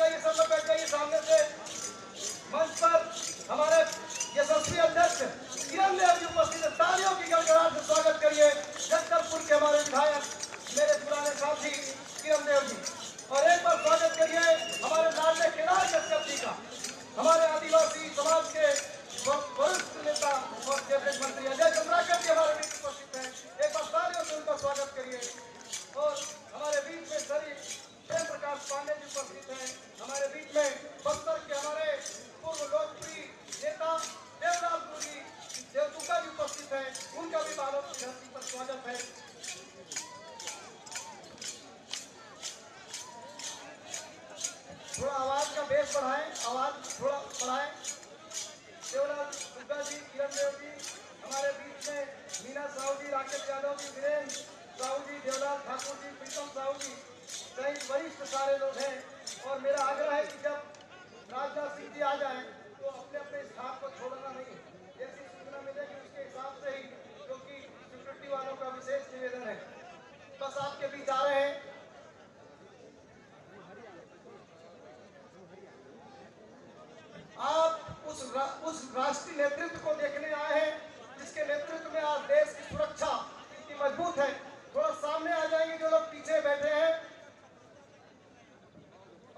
जाइए, सब लोग बैठ जाइए सामने से। मंच पर हमारे यशस्वी अध्यक्ष किरण देव जी उपस्थित है। तालियों की गड़गड़ाहट से स्वागत करिए जगदलपुर के हमारे विधायक, मेरे पुराने साथी किरण देव जी। और एक बार स्वागत करिए हमारे लाडले केदार कश्यप जी का, हमारे आदिवासी समाज के वरिष्ठ नेता और कैबिनेट मंत्री अजय चंद्राकर जी हमारे बीच उपस्थित हैं। एक बार तालियों से उनका स्वागत करिए। और हमारे बीच में श्री प्रेम प्रकाश पांडे जी उपस्थित हैं। हमारे बीच में बस्तर के हमारे पूर्व लोकप्रिय नेता देवलाल जी देवदुका जी उपस्थित हैं। उनका भी बालों की धरती पर स्वागत है। थोड़ा आवाज का बेस बढ़ाएं, आवाज थोड़ा बढ़ाएं। देवलाल दुग्गा जी, किरण देव जी, हमारे बीच में मीना साहू जी, राकेश यादव जी, वीरेंद्र साहू जी, देवलाल ठाकुर जी, प्रीतम साहू जी सहित वरिष्ठ सारे लोग हैं। और मेरा आग्रह है कि जब राजनाथ सिंह जी आ जाएं तो अपने अपने स्थान को छोड़ना नहीं है। जैसी सूचना मिलेगी उसके हिसाब से ही, क्योंकि सिक्योरिटी वालों का विशेष निवेदन है। बस आपके बीच आ रहे हैं। आप उस राष्ट्रीय नेतृत्व को देखने आए हैं जिसके नेतृत्व में आज देश की सुरक्षा इतनी मजबूत है। थोड़ा सामने आ जाएंगे जो लोग पीछे बैठे हैं।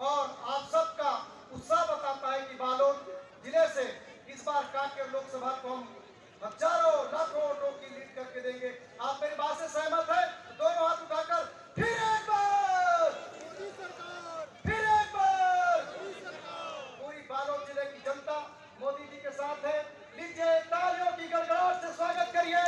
और आप सबका उत्साह बताता है कि बालोद जिले से इस बार कांकेर लोकसभा को हम हजारों लाखों वोटों की लीड करके देंगे। आप मेरी बात से सहमत है? दोनों हाथ उठाकर फिर एक बार, फिर एक बार। पूरी बालोद जिले की जनता मोदी जी के साथ है। लीजिए तालियों की गड़गड़ाहट से स्वागत करिए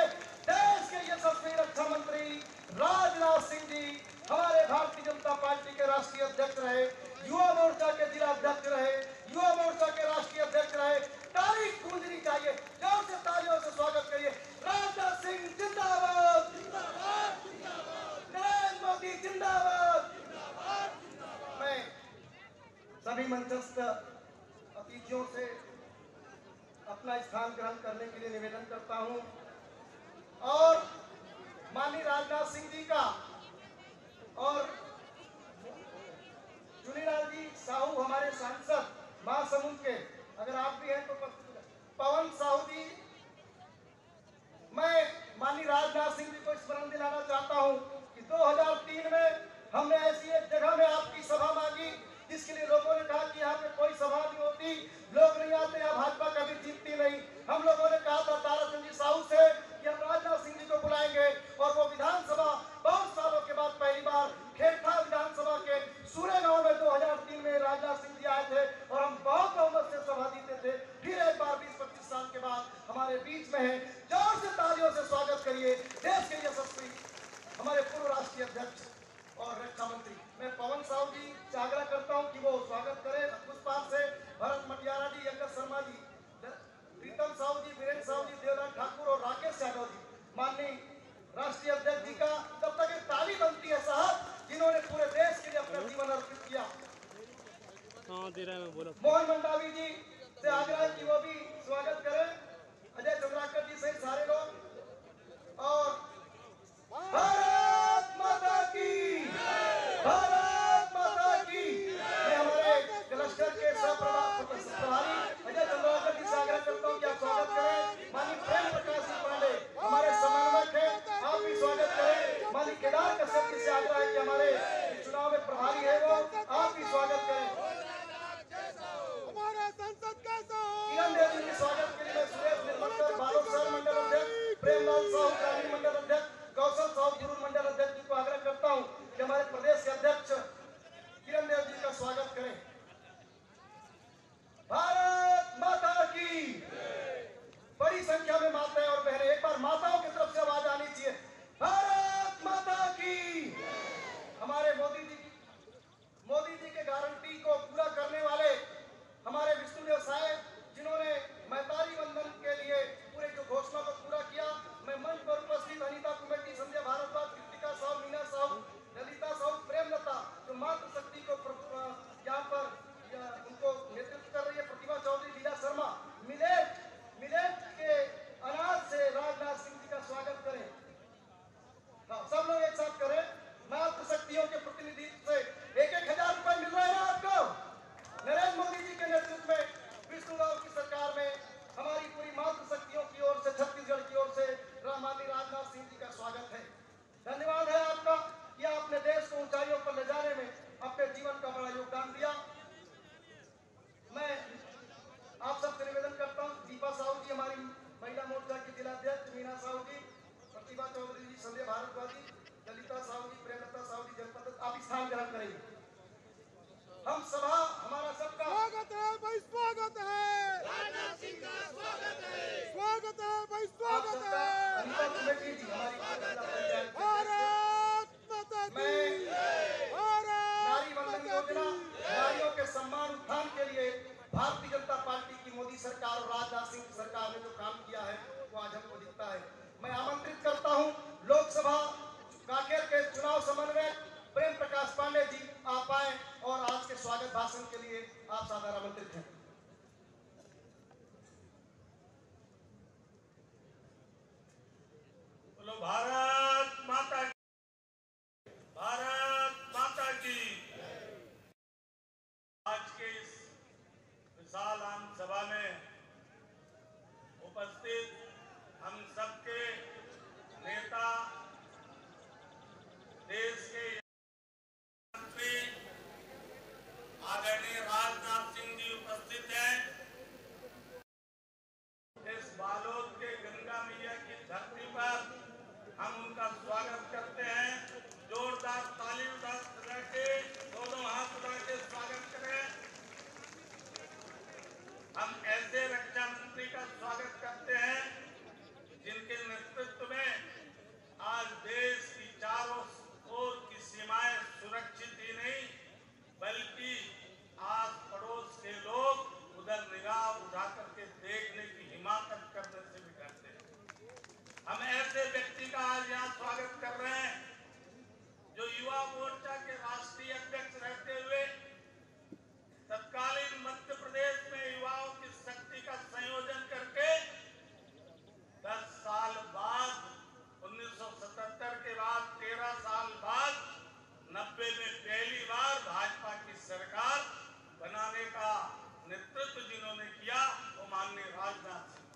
देश के यशस्वी रक्षा मंत्री राजनाथ सिंह जी। हमारे भारतीय जनता पार्टी के राष्ट्रीय अध्यक्ष रहे, युवा मोर्चा के जिला अध्यक्ष रहे, युवा मोर्चा के राष्ट्रीय अध्यक्ष रहे। तारीफ गूंजनी चाहिए, जोर से तालियों से स्वागत करिए। राजनाथ सिंह जिंदाबाद, नरेंद्र मोदी जिंदाबाद। मैं सभी मंचस्थ अतिथियों से अपना स्थान ग्रहण करने के लिए निवेदन करता हूं। और माननीय राजनाथ सिंह जी का और चुनीलाल जी साहू हमारे सांसद महासमुंद के, अगर आप भी हैं तो पवन साहू जी, मैं माननीय राजनाथ सिंह जी को स्मरण दिलाना चाहता हूं कि 2003 में हमने ऐसी एक जगह में आपकी सभा मांगी जिसके लिए लोगों ने कहा कि यहाँ पे कोई सभा नहीं होती, लोग नहीं आते, यहाँ भाजपा कभी जीतती नहीं। हम लोगों ने कहा था ताराचंद जी साहू से कि हम राजनाथ सिंह जी को बुलाएंगे। और वो विधानसभा बहुत सालों के बाद पहली बार खेड़था विधानसभा के सूर्यगांव में 2003 में राजनाथ सिंह जी आए थे और हम बहुत बहुमत से सभा जीते थे। फिर एक बार 20-25 साल के बाद हमारे बीच में है। जोर से तालियों से स्वागत करिए देश के यशस्वी हमारे पूर्व राष्ट्रीय अध्यक्ष और रक्षा मंत्री। मैं पवन साहू जी से आग्रह करता हूं कि वो स्वागत करें। पुष्पाल से भरत मटियारा जी, यज्ञ शर्मा जी, प्रीतम साहू जी, वीरेंद्र साहू जी, देवलाल ठाकुर और राकेश यादव जी, माननीय राष्ट्रीय अध्यक्ष जी का तब तक एक ताली बनती है साहब, जिन्होंने पूरे देश के लिए अपना जीवन अर्पित किया। मोहन मंडावी जी से आग्रह कि वो भी स्वागत करें, अजय चंद्राकर जी सहित सारे लोग। और भारत माता की, भारत माता की। मैं हमारे क्लस्टर के प्रभारी अजय चंद्राकर जी से आग्रह करता हूं कि आप स्वागत करें। माननीय प्रेम प्रकाश पांडे हमारे समन्वयक हैं, आप भी स्वागत करें। माननीय केदार कश्यप जी से आग्रह है कि हमारे चुनाव में प्रभारी है वो, आप भी स्वागत करें। हमारे संसद का किरण देव जी के स्वागत के लिए मैं सुरेश निर्मलकर बालोद शहर मंडल अध्यक्ष स्थान दिया। मैं आप सबसे निवेदन करता हूँ, दीपा साहू जी हमारी महिला मोर्चा की जिलाध्यक्ष, मीना साहू जी, प्रतिभा चौधरी जी, संजय भारद्वाजी, ललिता साहू जी, प्रेमलता साहू जी, जनपद, आप स्थान ग्रहण करेंगे। हम सभा हमारा सबका स्वागत है भाई, स्वागत है राजनाथ सिंह का, स्वागत है भाई, स्वागत है अनिता कमेटी जी हमारी भारत माता की, नारी वंदन योजना, नारियों के सम्मान उत्थान के लिए भारतीय जनता पार्टी की मोदी सरकार और राजनाथ सिंह की सरकार ने जो काम किया है वो आज हमको दिखता है। मैं आमंत्रित करता हूं लोकसभा कांकेर के चुनाव समन्वयक प्रेम प्रकाश पांडे जी, आप आए और आज के स्वागत भाषण के लिए आप सादर आमंत्रित हैं। बोलो भारत माता की, भारत माता की। आज के इस विशाल आम सभा में उपस्थित हम सबके नेता, देश के मंत्री आदरणीय राजनाथ सिंह जी उपस्थित हैं। इस बालोद के गंगा मैया की धरती पर हम उनका स्वागत करते हैं। जोरदार ताली बजा के, दोनों हाथ उठा के स्वागत करें। हम ऐसे रक्षा मंत्री का स्वागत करते हैं जिनके नेतृत्व में आज देश की चारों ओर की सीमाएं सुरक्षित ही नहीं बल्कि आस पड़ोस के लोग उधर निगाह उठा करके देखने की हिमाकत करने से भी डरते हैं। हम ऐसे व्यक्ति का आज यहाँ स्वागत कर रहे हैं जो युवा मोर्चा के राष्ट्रीय अध्यक्ष रहते हुए तत्कालीन मध्य प्रदेश में युवाओं की शक्ति का संयोजन करके 10 साल बाद 1977 के बाद 13 साल बाद 90 में पहली बार भाजपा की सरकार बनाने का नेतृत्व जिन्होंने किया वो माननीय राजनाथ सिंह।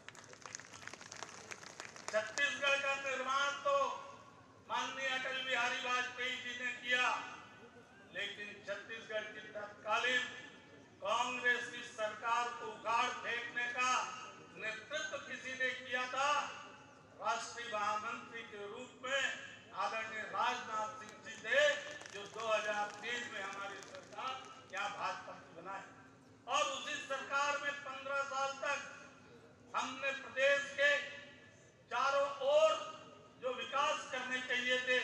छत्तीसगढ़ का निर्माण तो माननीय अटल बिहारी वाजपेयी जी ने किया, लेकिन छत्तीसगढ़ की तत्कालीन कांग्रेस की सरकार को उखाड़ फेंकने का नेतृत्व किसी ने किया था। राष्ट्रीय महामंत्री के रूप में आदरणीय राजनाथ सिंह जी थे, जो 2003 में हमारी सरकार यहाँ भाजपा की बनाई और उसी सरकार में 15 साल तक हमने प्रदेश के चारों ओर जो विकास करने चाहिए थे,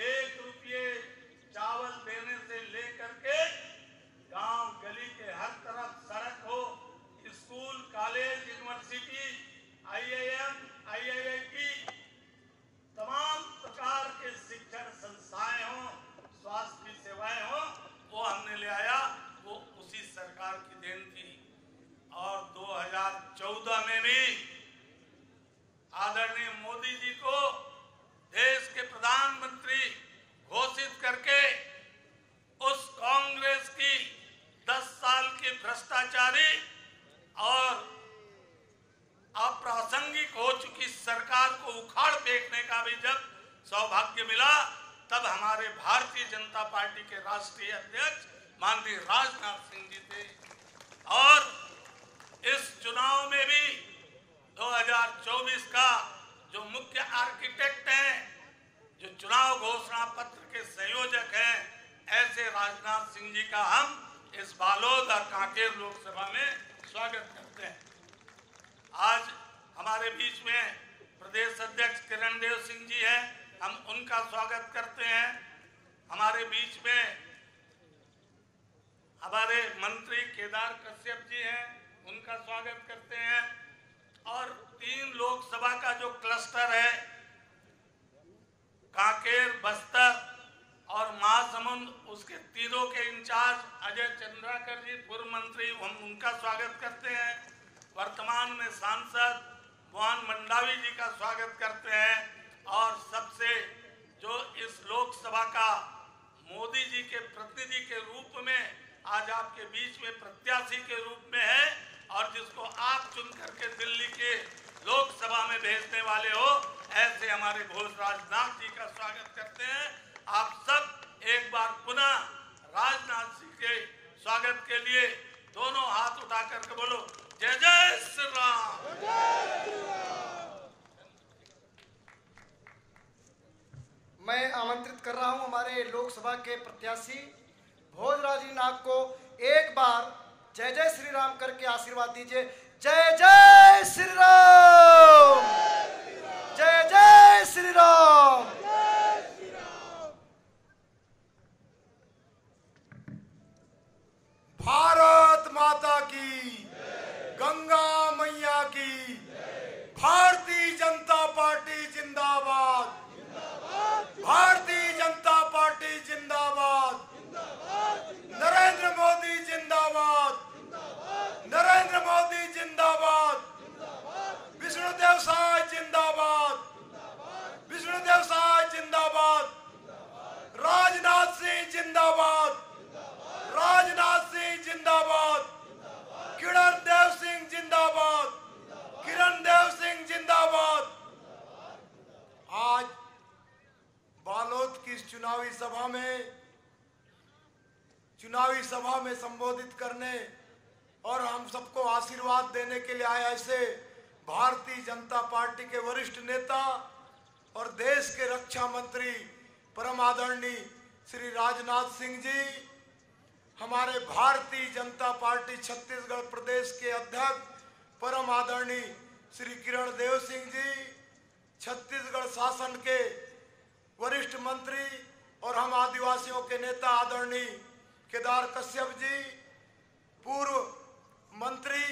1 रुपये चावल देने से लेकर के गांव गली के हर तरफ सड़क हो, school, college, university, IIM, IIT, तमाम प्रकार के शिक्षण संस्थाएं हों, स्वास्थ्य की सेवाएं हों, वो हमने ले आया। वो उसी सरकार की देन थी। और 2014 में भी आदरणीय मोदी जी को देश के प्रधानमंत्री घोषित करके उस कांग्रेस की 10 साल की भ्रष्टाचारी और अप्रासंगिक हो चुकी सरकार को उखाड़ फेंकने का भी जब सौभाग्य मिला, तब हमारे भारतीय जनता पार्टी के राष्ट्रीय अध्यक्ष माननीय राजनाथ सिंह जी थे। और इस चुनाव में भी 2024 का जो मुख्य आर्किटेक्ट हैं, जो चुनाव घोषणा पत्र के संयोजक हैं, ऐसे राजनाथ सिंह जी का हम इस बालोद और कांकेर लोकसभा में स्वागत करते हैं। आज हमारे बीच में प्रदेश अध्यक्ष किरणदेव सिंह जी हैं, हम उनका स्वागत करते हैं। हमारे बीच में हमारे मंत्री केदार कश्यप जी हैं, उनका स्वागत करते हैं। और 3 लोकसभा का जो क्लस्टर है, कांकेर, बस्तर और महासमुंद, उसके तीनों के इंचार्ज अजय चंद्राकर जी, पूर्व मंत्री, हम उनका स्वागत करते हैं। वर्तमान में सांसद मोहन मंडावी जी का स्वागत करते हैं। और सबसे जो इस लोकसभा का मोदी जी के प्रतिनिधि के रूप में आज आपके बीच में प्रत्याशी के रूप में है और जिसको आप चुन करके दिल्ली के लोकसभा में भेजने वाले हो, ऐसे हमारे भोज राजनाथ जी का स्वागत करते हैं। आप सब एक बार पुनः राजनाथ सिंह के स्वागत के लिए दोनों हाथ उठा करके बोलो जय जय श्री राम। मैं आमंत्रित कर रहा हूं हमारे लोकसभा के प्रत्याशी भोजराज जी नाग को एक बार जय जय श्री राम करके आशीर्वाद दीजिए। जय जय श्री राम, जय जय श्री राम। भारत माता की, गंगा मैया की, भारतीय जनता पार्टी जिंदाबाद, भारतीय जनता पार्टी जिंदाबाद, नरेंद्र मोदी जिंदाबाद, नरेंद्र मोदी जिंदाबाद, विष्णुदेव साय जिंदाबाद, विष्णुदेव साय जिंदाबाद, राजनाथ सिंह जिंदाबाद, राजनाथ सिंह जिंदाबाद, किरण देव सिंह जिंदाबाद, किरण देव सिंह जिंदाबाद। आज बालोद की इस चुनावी सभा में संबोधित करने और हम सबको आशीर्वाद देने के लिए आए ऐसे भारतीय जनता पार्टी के वरिष्ठ नेता और देश के रक्षा मंत्री परम आदरणीय श्री राजनाथ सिंह जी, हमारे भारतीय जनता पार्टी छत्तीसगढ़ प्रदेश के अध्यक्ष परम आदरणीय श्री किरण देव सिंह जी, छत्तीसगढ़ शासन के वरिष्ठ मंत्री और हम आदिवासियों के नेता आदरणीय केदार कश्यप जी, पूर्व मंत्री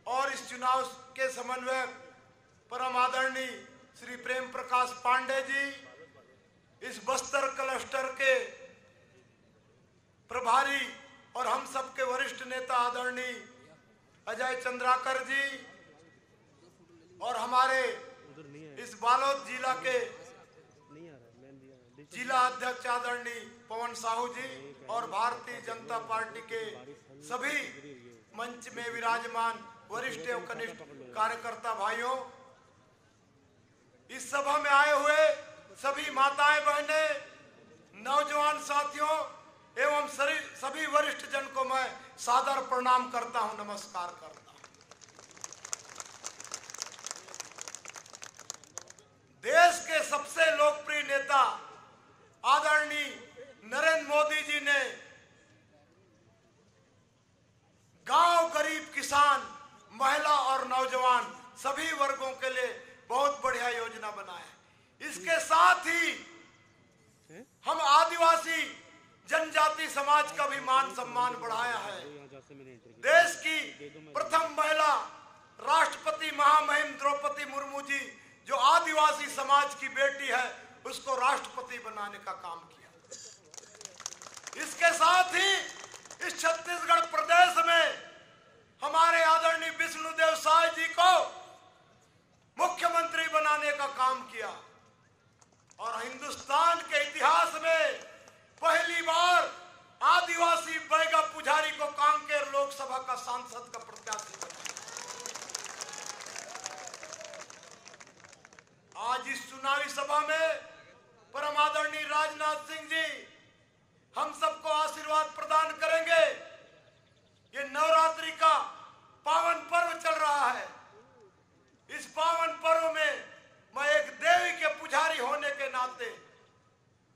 और इस चुनाव के समन्वयक परम आदरणीय श्री प्रेम प्रकाश पांडे जी, इस बस्तर क्लस्टर के प्रभारी और हम सबके वरिष्ठ नेता आदरणीय अजय चंद्राकर जी, और हमारे इस बालोद जिला के जिला अध्यक्ष आदरणीय पवन साहू जी और भारतीय जनता पार्टी के सभी मंच में विराजमान वरिष्ठ एवं कनिष्ठ कार्यकर्ता भाइयों, इस सभा में आए हुए सभी माताएं बहनें, नौजवान साथियों एवं सभी वरिष्ठ जन को मैं सादर प्रणाम करता हूं, नमस्कार करता हूं। देश के सबसे लोकप्रिय नेता आदरणीय नरेंद्र मोदी जी ने गांव, गरीब, किसान, महिला और नौजवान सभी वर्गों के लिए बहुत बढ़िया योजना बनाया। इसके साथ ही हम आदिवासी जनजाति समाज का भी मान सम्मान बढ़ाया है। देश की प्रथम महिला राष्ट्रपति महामहिम द्रौपदी मुर्मू जी, जो आदिवासी समाज की बेटी है, उसको राष्ट्रपति बनाने का काम किया। इसके साथ ही इस छत्तीसगढ़ प्रदेश में हमारे आदरणीय विष्णुदेव साय जी को मुख्यमंत्री बनाने का काम किया और हिंदुस्तान के इतिहास में पहली बार आदिवासी बैगा पुजारी को कांकेर लोकसभा का सांसद का प्रत्याशी बनाया। आज इस चुनावी सभा में परम आदरणीय राजनाथ सिंह जी हम सबको आशीर्वाद प्रदान करेंगे। ये नवरात्रि का पावन पर्व चल रहा है। इस पावन पर्व में मैं एक देवी के पुजारी होने के नाते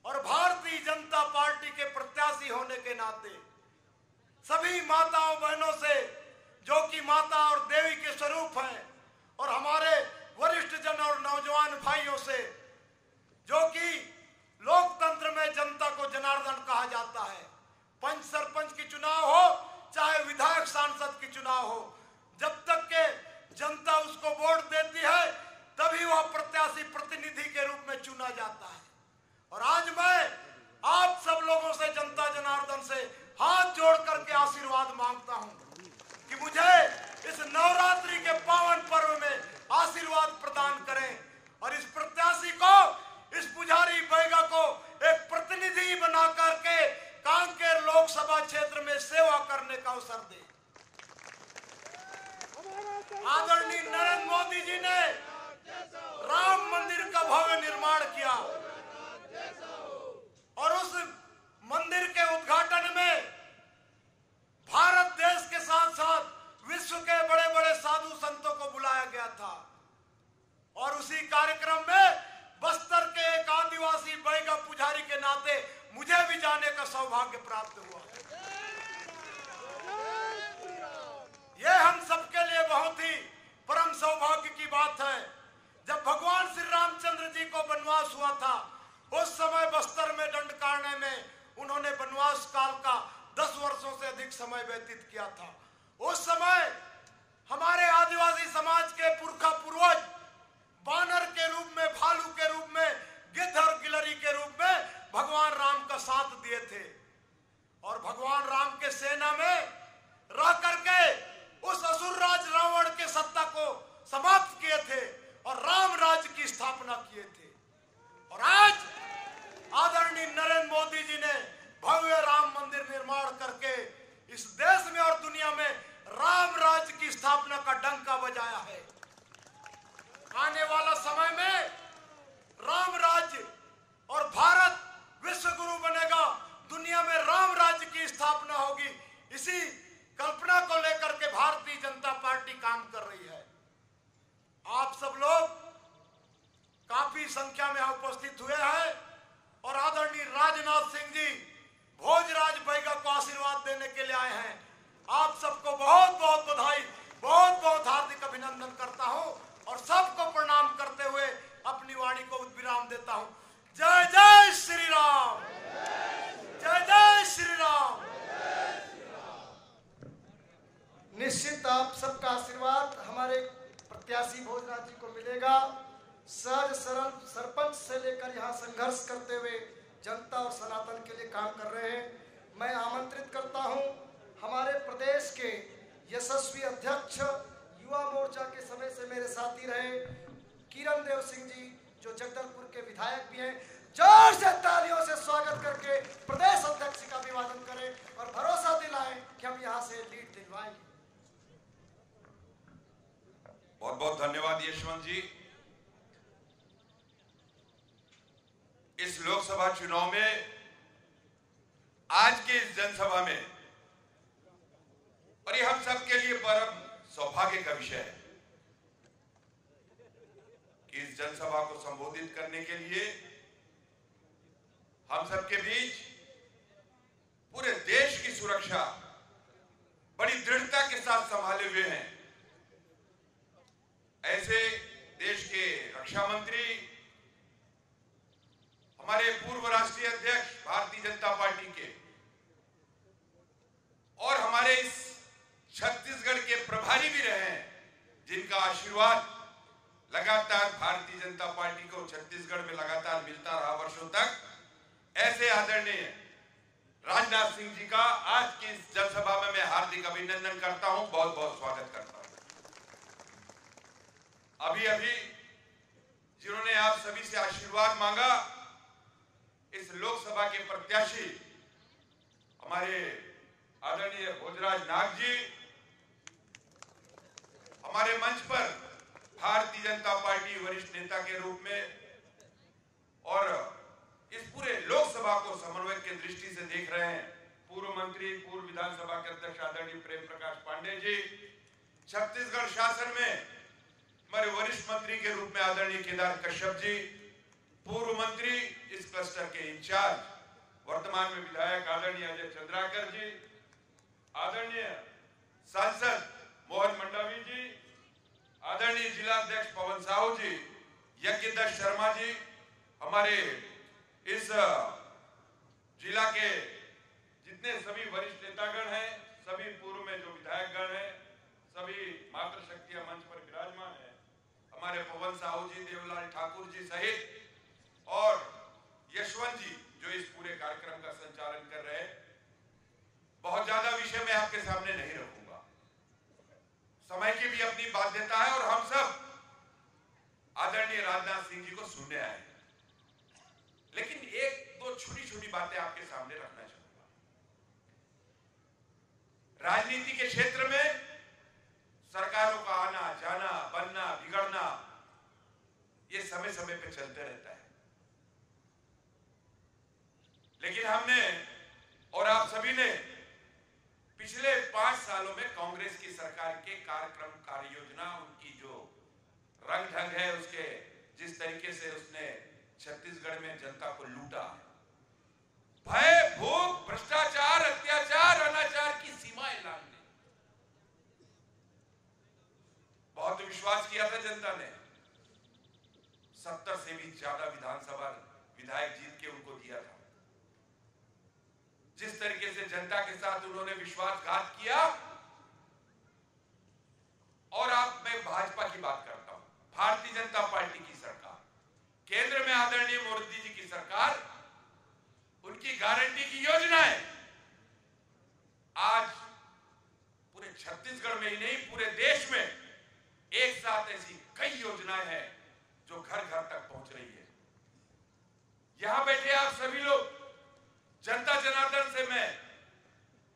और भारतीय जनता पार्टी के प्रत्याशी होने के नाते सभी माताओं बहनों से, जो कि माता और देवी के स्वरूप हैं, और हमारे वरिष्ठ जन और नौजवान भाइयों से, जो कि लोकतंत्र में जनता को जनार्दन कहा जाता है, पंच सरपंच की चुनाव हो चाहे विधायक सांसद की चुनाव हो, जब तक के जनता उसको वोट देती है तभी वह प्रत्याशी प्रतिनिधि के रूप में चुना जाता है। और आज मैं आप सब लोगों से, जनता जनार्दन से हाथ जोड़ करके आशीर्वाद मांगता हूं कि मुझे इस नवरात्रि के पावन पर्व में आशीर्वाद प्रदान करें और इस प्रत्याशी को, इस पुजारी बैगा को एक प्रतिनिधि बना करके कांकेर लोकसभा क्षेत्र में सेवा करने का अवसर दे। आदरणीय नरेंद्र मोदी जी ने राम मंदिर का भव्य निर्माण किया और उस मंदिर के उद्घाटन में भारत देश के साथ साथ विश्व के बड़े बड़े साधु संतों को बुलाया गया था और उसी कार्यक्रम में बस्तर के एक आदिवासी बैगा पुजारी के नाते मुझे भी जाने का सौभाग्य प्राप्त हुआ। यह हम सबके लिए बहुत ही परम सौभाग्य की बात है। जब भगवान श्री रामचंद्र जी को वनवास हुआ था, उस समय बस्तर में दंडकारण्य में उन्होंने वनवास काल का 10 वर्षों से अधिक समय व्यतीत किया था। उस समय हमारे आदिवासी समाज के पुरखा पूर्वज बानर के रूप में, भालू के रूप में, गिद्ध और गिलहरी के रूप में भगवान राम का साथ दिए थे और भगवान राम के सेना में रह करके उस असुर राज रावण के सत्ता को समाप्त किए थे और राम राज्य की स्थापना किए थे। और आज आदरणीय नरेंद्र मोदी जी ने भव्य राम मंदिर निर्माण करके इस देश में और दुनिया में राम राज्य की स्थापना का डंका बजाया है। आने वाला समय में राम राज्य और भारत विश्व गुरु बनेगा, दुनिया में राम राज्य की स्थापना होगी। इसी कल्पना को लेकर के भारतीय जनता पार्टी काम कर रही है। आप सब लोग काफी संख्या में उपस्थित हुए हैं और आदरणीय राजनाथ सिंह जी भोजराज बैगा को आशीर्वाद देने के लिए आए हैं। आप सबको बहुत बहुत बधाई, बहुत बहुत हार्दिक अभिनंदन करता हूं और सबको प्रणाम करते हुए अपनी वाणी को विराम देता हूं। जय जय श्री राम, जय जय श्री राम। निश्चित आप सबका आशीर्वाद हमारे प्रत्याशी भोजराज जी को मिलेगा। सहज सरल सरपंच से लेकर यहाँ संघर्ष करते हुए जनता और सनातन के लिए काम कर रहे हैं। मैं आमंत्रित करता हूँ हमारे प्रदेश के यशस्वी अध्यक्ष, युवा मोर्चा के समय से मेरे साथी रहे किरण देव सिंह जी, जो जगदलपुर के विधायक भी हैं। जोर से तालियों से स्वागत करके प्रदेश अध्यक्ष का अभिवादन करें और भरोसा दिलाएं कि हम यहाँ से लीड दिलवाएंगे। बहुत बहुत धन्यवाद यशवंत जी। इस लोकसभा चुनाव में आज के इस जनसभा में, और ये हम सबके लिए परम सौभाग्य का विषय है कि इस जनसभा को संबोधित करने के लिए हम सबके बीच पूरे देश की सुरक्षा बड़ी दृढ़ता के साथ संभाले हुए हैं ऐसे देश के रक्षा मंत्री, हमारे पूर्व राष्ट्रीय अध्यक्ष भारतीय जनता पार्टी के और हमारे इस छत्तीसगढ़ के प्रभारी भी रहे हैं, जिनका आशीर्वाद लगातार भारतीय जनता पार्टी को छत्तीसगढ़ में लगातार मिलता रहा वर्षों तक। ऐसे आदरणीय राजनाथ सिंह जी का आज की इस जनसभा में मैं हार्दिक अभिनंदन करता हूं, बहुत बहुत स्वागत करता हूं। अभी अभी जिन्होंने आप सभी से आशीर्वाद मांगा, इस लोकसभा के प्रत्याशी हमारे आदरणीय भोजराज नाग जी, हमारे मंच पर भारतीय जनता पार्टी वरिष्ठ नेता के रूप में और इस पूरे लोकसभा को समन्वय की दृष्टि से देख रहे हैं पूर्व मंत्री, पूर्व विधानसभा के अध्यक्ष आदरणीय प्रेम प्रकाश पांडे जी, छत्तीसगढ़ शासन में हमारे वरिष्ठ मंत्री के रूप में आदरणीय केदार कश्यप जी, पूर्व मंत्री इस क्लस्टर के इंचार्ज, वर्तमान में विधायक आदरणीय अजय चंद्राकर जी, आदरणीय सांसद मोहन मंडावी जी, आदरणीय जिला अध्यक्ष पवन साहू जी, यज्ञदत्त शर्मा जी, हमारे इस जिला के जितने सभी वरिष्ठ नेतागण हैं, सभी पूर्व में जो विधायकगण हैं, सभी मातृशक्तियां मंच पर विराजमान है, हमारे पवन साहू जी, देवलाल ठाकुर जी सहित और यशवंत जी जो इस पूरे कार्यक्रम का संचालन कर रहे हैं। बहुत ज्यादा विषय मैं आपके सामने नहीं रखूंगा, समय की भी अपनी बाध्यता है और हम सब आदरणीय राजनाथ सिंह जी को सुनने आए, लेकिन एक दो छोटी छोटी बातें आपके सामने रखना चाहूंगा। राजनीति के क्षेत्र में सरकारों का आना जाना, बनना बिगड़ना, ये समय समय पे चलते रहता है, लेकिन हमने कांग्रेस की सरकार के कार्यक्रम कार्य योजना, उनकी जो रंग ढंग है, उसके जिस तरीके से उसने छत्तीसगढ़ में जनता को लूटा, भय, भूख, भ्रष्टाचार, अत्याचार, अनाचार की सीमाएं लांघने, बहुत विश्वास किया था जनता ने। 70 से भी ज्यादा विधानसभा विधायक जीत के उनको दिया था। जिस तरीके से जनता के साथ उन्होंने विश्वासघात किया, और अब मैं भाजपा की बात करता हूं, भारतीय जनता पार्टी की सरकार, केंद्र में आदरणीय मोदी जी की सरकार, उनकी गारंटी की योजनाएं आज पूरे छत्तीसगढ़ में ही नहीं, पूरे देश में एक साथ ऐसी कई योजनाएं हैं जो घर घर तक पहुंच रही है। यहां बैठे आप सभी लोग, जनता जनार्दन से मैं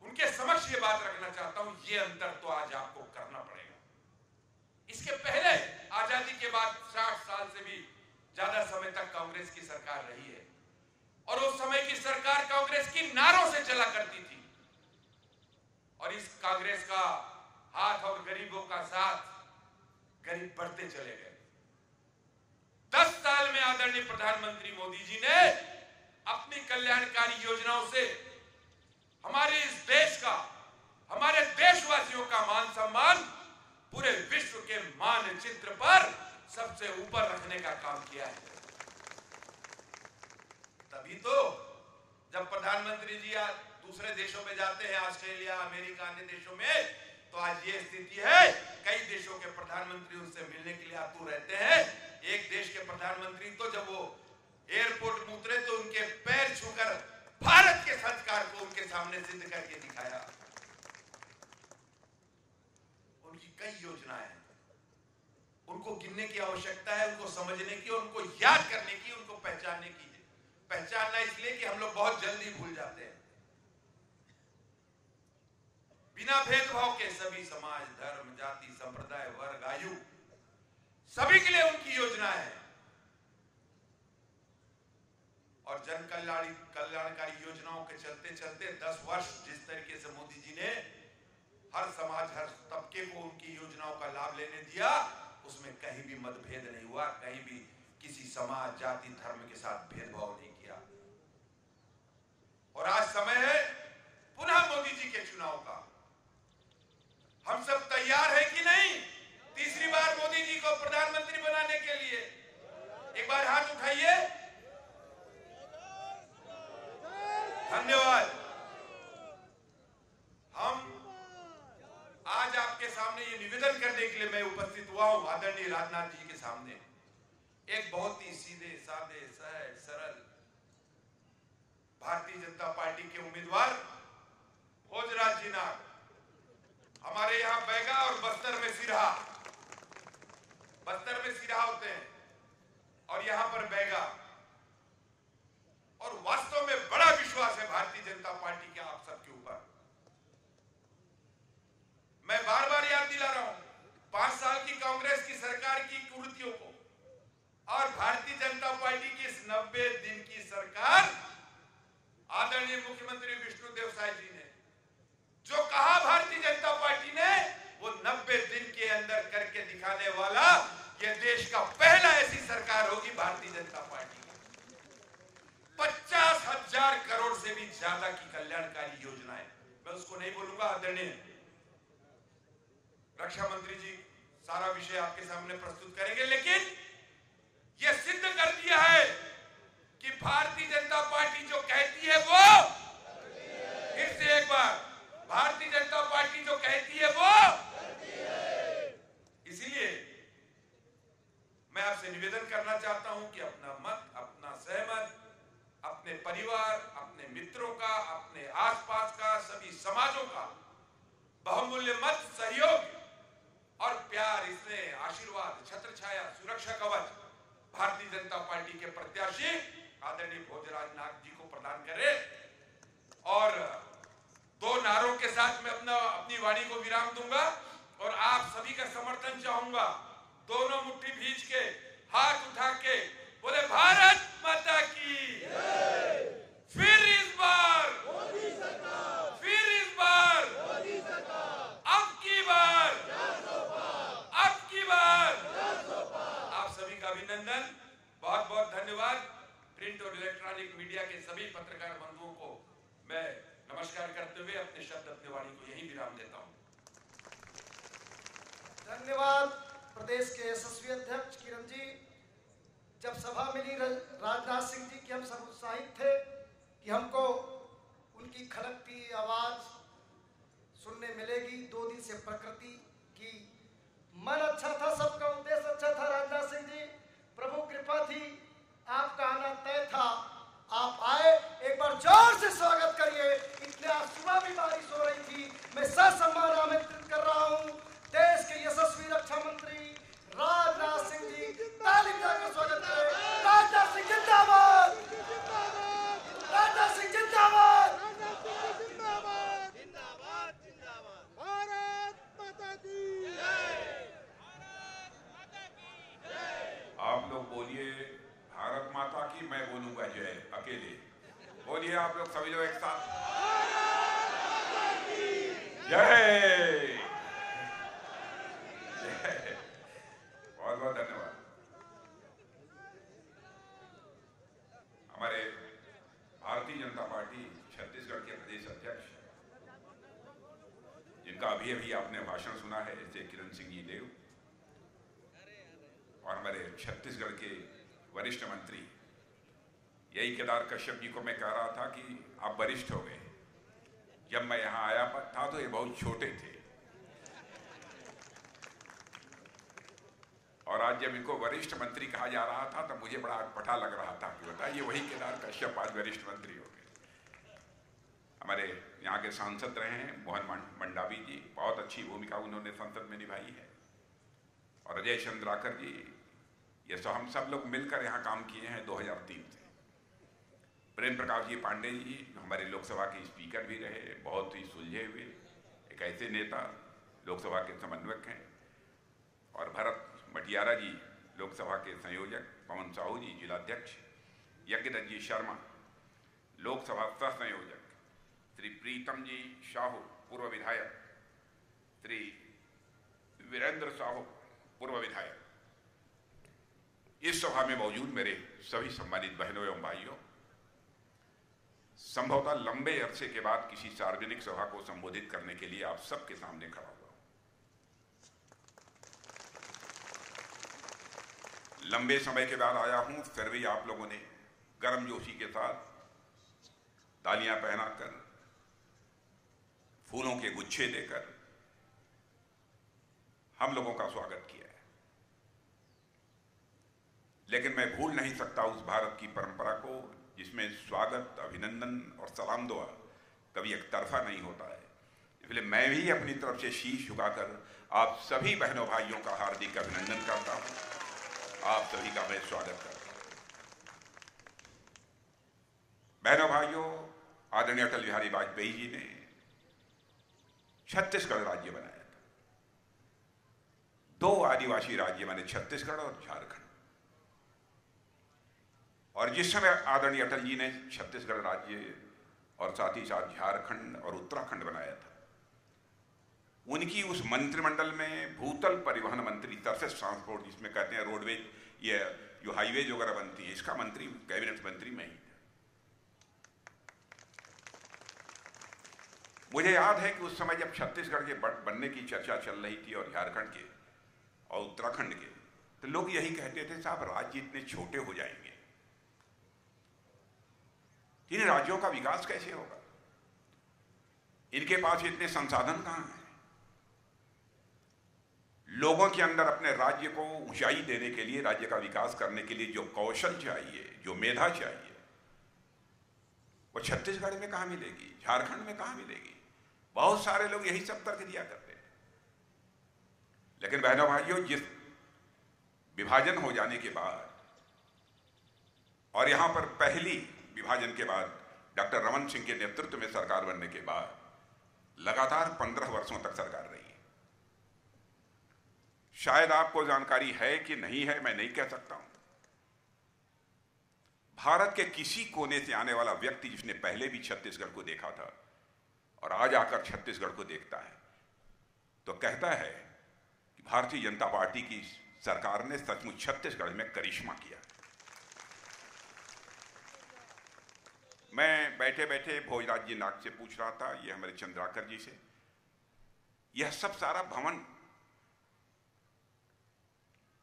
उनके समक्ष ये बात रखना चाहता हूं, ये अंतर तो आज आपको करना पड़ेगा। इसके पहले आजादी के बाद 60 साल से भी ज्यादा समय तक कांग्रेस की सरकार रही है, और उस समय की सरकार कांग्रेस की नारों से चला करती थी, और इस कांग्रेस का हाथ और गरीबों का साथ, गरीब बढ़ते चले गए। 10 साल में आदरणीय प्रधानमंत्री मोदी जी ने अपनी कल्याणकारी योजनाओं से हमारे इस देश का, हमारे देशवासियों का मान सम्मान पूरे विश्व के मानचित्र पर सबसे ऊपर रखने का काम किया है। तभी तो जब प्रधानमंत्री जी आज दूसरे देशों में जाते हैं, ऑस्ट्रेलिया, अमेरिका, अन्य देशों में, तो आज ये स्थिति है, कई देशों के प्रधानमंत्री उनसे मिलने के लिए आतुर रहते हैं। एक देश के प्रधानमंत्री तो जब वो एयरपोर्ट में उतरे तो उनके पैर छूकर भारत के संस्कार को उनके सामने सिद्ध करके दिखाया। उनकी कई योजनाएं हैं, उनको गिनने की आवश्यकता है, उनको समझने की, उनको याद करने की, उनको पहचानने की। पहचानना इसलिए कि हम लोग बहुत जल्दी भूल जाते हैं। बिना भेदभाव के सभी समाज, धर्म, जाति, संप्रदाय, वर्ग, आयु, सभी के लिए उनकी योजनाएं हैं। और जन कल्याणकारी योजनाओं के चलते चलते 10 वर्ष जिस तरीके से मोदी जी ने हर समाज, हर तबके को उनकी योजनाओं का लाभ लेने दिया, उसमें कहीं भी मतभेद नहीं हुआ, कहीं भी किसी समाज, जाति, धर्म के साथ भेदभाव नहीं किया। और आज समय है पुनः मोदी जी के चुनाव का। हम सब तैयार हैं कि नहीं तीसरी बार मोदी जी को प्रधानमंत्री बनाने के लिए? एक बार हाथ उठाइए। धन्यवाद। हम आज आपके सामने ये निवेदन करने के लिए मैं उपस्थित हुआ हूं, आदरणीय राजनाथ जी के सामने, एक बहुत ही सीधे साधे सहज सरल भारतीय जनता पार्टी के उम्मीदवार भोजराज जी नाग, हमारे यहां बैगा और बस्तर में सिरहा, बस्तर में सिरहा होते हैं और यहां पर बैगा, और वास्तव में बड़ा विश्वास है भारतीय जनता पार्टी के आप सबके ऊपर। मैं बार बार याद दिला रहा हूं 5 साल की कांग्रेस की सरकार की कुरीतियों को, और भारतीय जनता पार्टी की इस 90 दिन की सरकार, आदरणीय मुख्यमंत्री विष्णुदेव साय जी ने जो कहा भारतीय जनता पार्टी ने, वो 90 दिन के अंदर करके दिखाने वाला ये देश का पहला ऐसी सरकार होगी भारतीय जनता पार्टी की। 50,000 करोड़ से भी ज्यादा की कल्याणकारी योजनाएं, मैं उसको नहीं बोलूंगा, आदरणीय रक्षा मंत्री जी सारा विषय आपके सामने प्रस्तुत करेंगे, लेकिन यह सिद्ध कर दिया है कि भारतीय जनता पार्टी जो कहती है वो, फिर से एक बार, भारतीय जनता पार्टी जो कहती है वो, इसीलिए मैं आपसे निवेदन करना चाहता हूं कि अपना मत, अपना सहमत, अपने परिवार, अपने मित्रों का, अपने आसपास का, सभी समाजों का बहुमूल्य मत, सहयोग और प्यार, इसमें आशीर्वाद, छत्र छाया, सुरक्षा कवच भारतीय जनता पार्टी के प्रत्याशी आदरणीय भोजराज नाग जी को प्रदान करे। और 2 नारों के साथ मैं अपनी वाणी को विराम दूंगा और आप सभी का समर्थन चाहूंगा। दोनों मुट्ठी भींच के, हाथ उठा के बोले भारत माता की, फिर इस बार, फिर इस बार, अब की इलेक्ट्रॉनिक मीडिया के सभी पत्रकार बंधुओं को मैं नमस्कार करते हुए अपने शब्द अपनी वाणी को यही विराम देता हूं। धन्यवाद प्रदेश के यशस्वी अध्यक्ष किरण जी। जब सभा मिली राजनाथ सिंह जी की, हम सब उत्साहित थे कि हमको उनकी खलकती आवाज सुनने मिलेगी। 2 दिन से प्रकृति की मन अच्छा था, सबका उद्देश्य अच्छा था। राजनाथ सिंह जी, प्रभु कृपा थी, आपका आना तय था, आप आए। एक बार जोर से स्वागत करिए। इतने आज सुबह भी बारिश हो रही थी। मैं ससम्मान आमंत्रित कर रहा हूं देश के यशस्वी रक्षा मंत्री राजनाथ सिंह जी। ताली बजाकर स्वागत करें। राजनाथ सिंह जिंदाबाद, राजनाथ सिंह जिंदाबाद, भारत माता की जय, आप लोग बोलिए भारत माता की, मैं बोलूंगा जय अकेले। बोलिए आप लोग सभी लोग एक साथ, जय। बहुत बहुत धन्यवाद। हमारे भारतीय जनता पार्टी छत्तीसगढ़ के प्रदेश अध्यक्ष, जिनका अभी अभी आपने भाषण सुना है, जैसे किरण सिंह जी देव, और हमारे छत्तीसगढ़ के वरिष्ठ मंत्री, यही केदार कश्यप जी को मैं कह रहा था कि आप वरिष्ठ हो गए। जब मैं यहां आया था तो ये बहुत छोटे थे, और आज जब इनको वरिष्ठ मंत्री कहा जा रहा था तब मुझे बड़ा अटपटा लग रहा था कि बताइए वही केदार कश्यप आज वरिष्ठ मंत्री हो गए। हमारे यहाँ के सांसद रहे हैं मोहन मंडावी जी, बहुत अच्छी भूमिका उन्होंने संसद में निभाई है। और अजय चंद्राकर जी, ये तो हम सब लोग मिलकर यहाँ काम किए हैं 2003 से। प्रेम प्रकाश जी पांडे जी हमारे लोकसभा के स्पीकर भी रहे, बहुत ही सुलझे हुए एक ऐसे नेता, लोकसभा के समन्वयक हैं। और भरत मटियारा जी लोकसभा के संयोजक, पवन साहू जी जिलाध्यक्ष, यज्ञदत्त जी शर्मा लोकसभा सह संयोजक, श्री प्रीतम जी साहू पूर्व विधायक, श्री वीरेंद्र साहू पूर्व विधायक, इस सभा में मौजूद मेरे सभी सम्मानित बहनों एवं भाइयों, संभवतः लंबे अरसे के बाद किसी सार्वजनिक सभा को संबोधित करने के लिए आप सबके सामने खड़ा हुआ। लंबे समय के बाद आया हूं, फिर भी आप लोगों ने गर्मजोशी के साथ तालियां पहनाकर, फूलों के गुच्छे देकर हम लोगों का स्वागत किया है। लेकिन मैं भूल नहीं सकता उस भारत की परंपरा को जिसमें स्वागत, अभिनंदन और सलाम दुआ कभी एक तरफा नहीं होता है। इसलिए मैं भी अपनी तरफ से शीश झुकाकर आप सभी बहनों भाइयों का हार्दिक अभिनंदन करता हूं, आप सभी का मैं स्वागत करता हूं। बहनों भाइयों, आदरणीय अटल बिहारी वाजपेयी जी ने छत्तीसगढ़ राज्य बनाया था। 2 आदिवासी राज्य माने छत्तीसगढ़ और झारखंड। और जिस समय आदरणीय अटल जी ने छत्तीसगढ़ राज्य और साथ ही साथ झारखंड और उत्तराखंड बनाया था, उनकी उस मंत्रिमंडल में भूतल परिवहन मंत्री, सरफेस ट्रांसपोर्ट जिसमें कहते हैं रोडवेज, ये जो हाईवेज वगैरह बनती है, इसका मंत्री, कैबिनेट मंत्री में ही था। मुझे याद है कि उस समय जब छत्तीसगढ़ के बनने की चर्चा चल रही थी और झारखंड के और उत्तराखंड के, तो लोग यही कहते थे साहब राज्य इतने छोटे हो जाएंगे, इन राज्यों का विकास कैसे होगा, इनके पास इतने संसाधन कहां हैं, लोगों के अंदर अपने राज्य को ऊंचाई देने के लिए, राज्य का विकास करने के लिए जो कौशल चाहिए, जो मेधा चाहिए, वो छत्तीसगढ़ में कहां मिलेगी, झारखंड में कहां मिलेगी। बहुत सारे लोग यही सब तर्क दिया करते हैं। लेकिन बहनों भाइयों, जिस विभाजन हो जाने के बाद और यहां पर पहली विभाजन के बाद डॉक्टर रमन सिंह के नेतृत्व में सरकार बनने के बाद लगातार 15 वर्षों तक सरकार रही है। शायद आपको जानकारी है कि नहीं है, मैं नहीं कह सकता हूं। भारत के किसी कोने से आने वाला व्यक्ति जिसने पहले भी छत्तीसगढ़ को देखा था और आज आकर छत्तीसगढ़ को देखता है, तो कहता है कि भारतीय जनता पार्टी की सरकार ने सचमुच छत्तीसगढ़ में करिश्मा किया। मैं बैठे बैठे भोजराज जी नाग से पूछ रहा था, ये हमारे चंद्राकर जी से, यह सब सारा भवन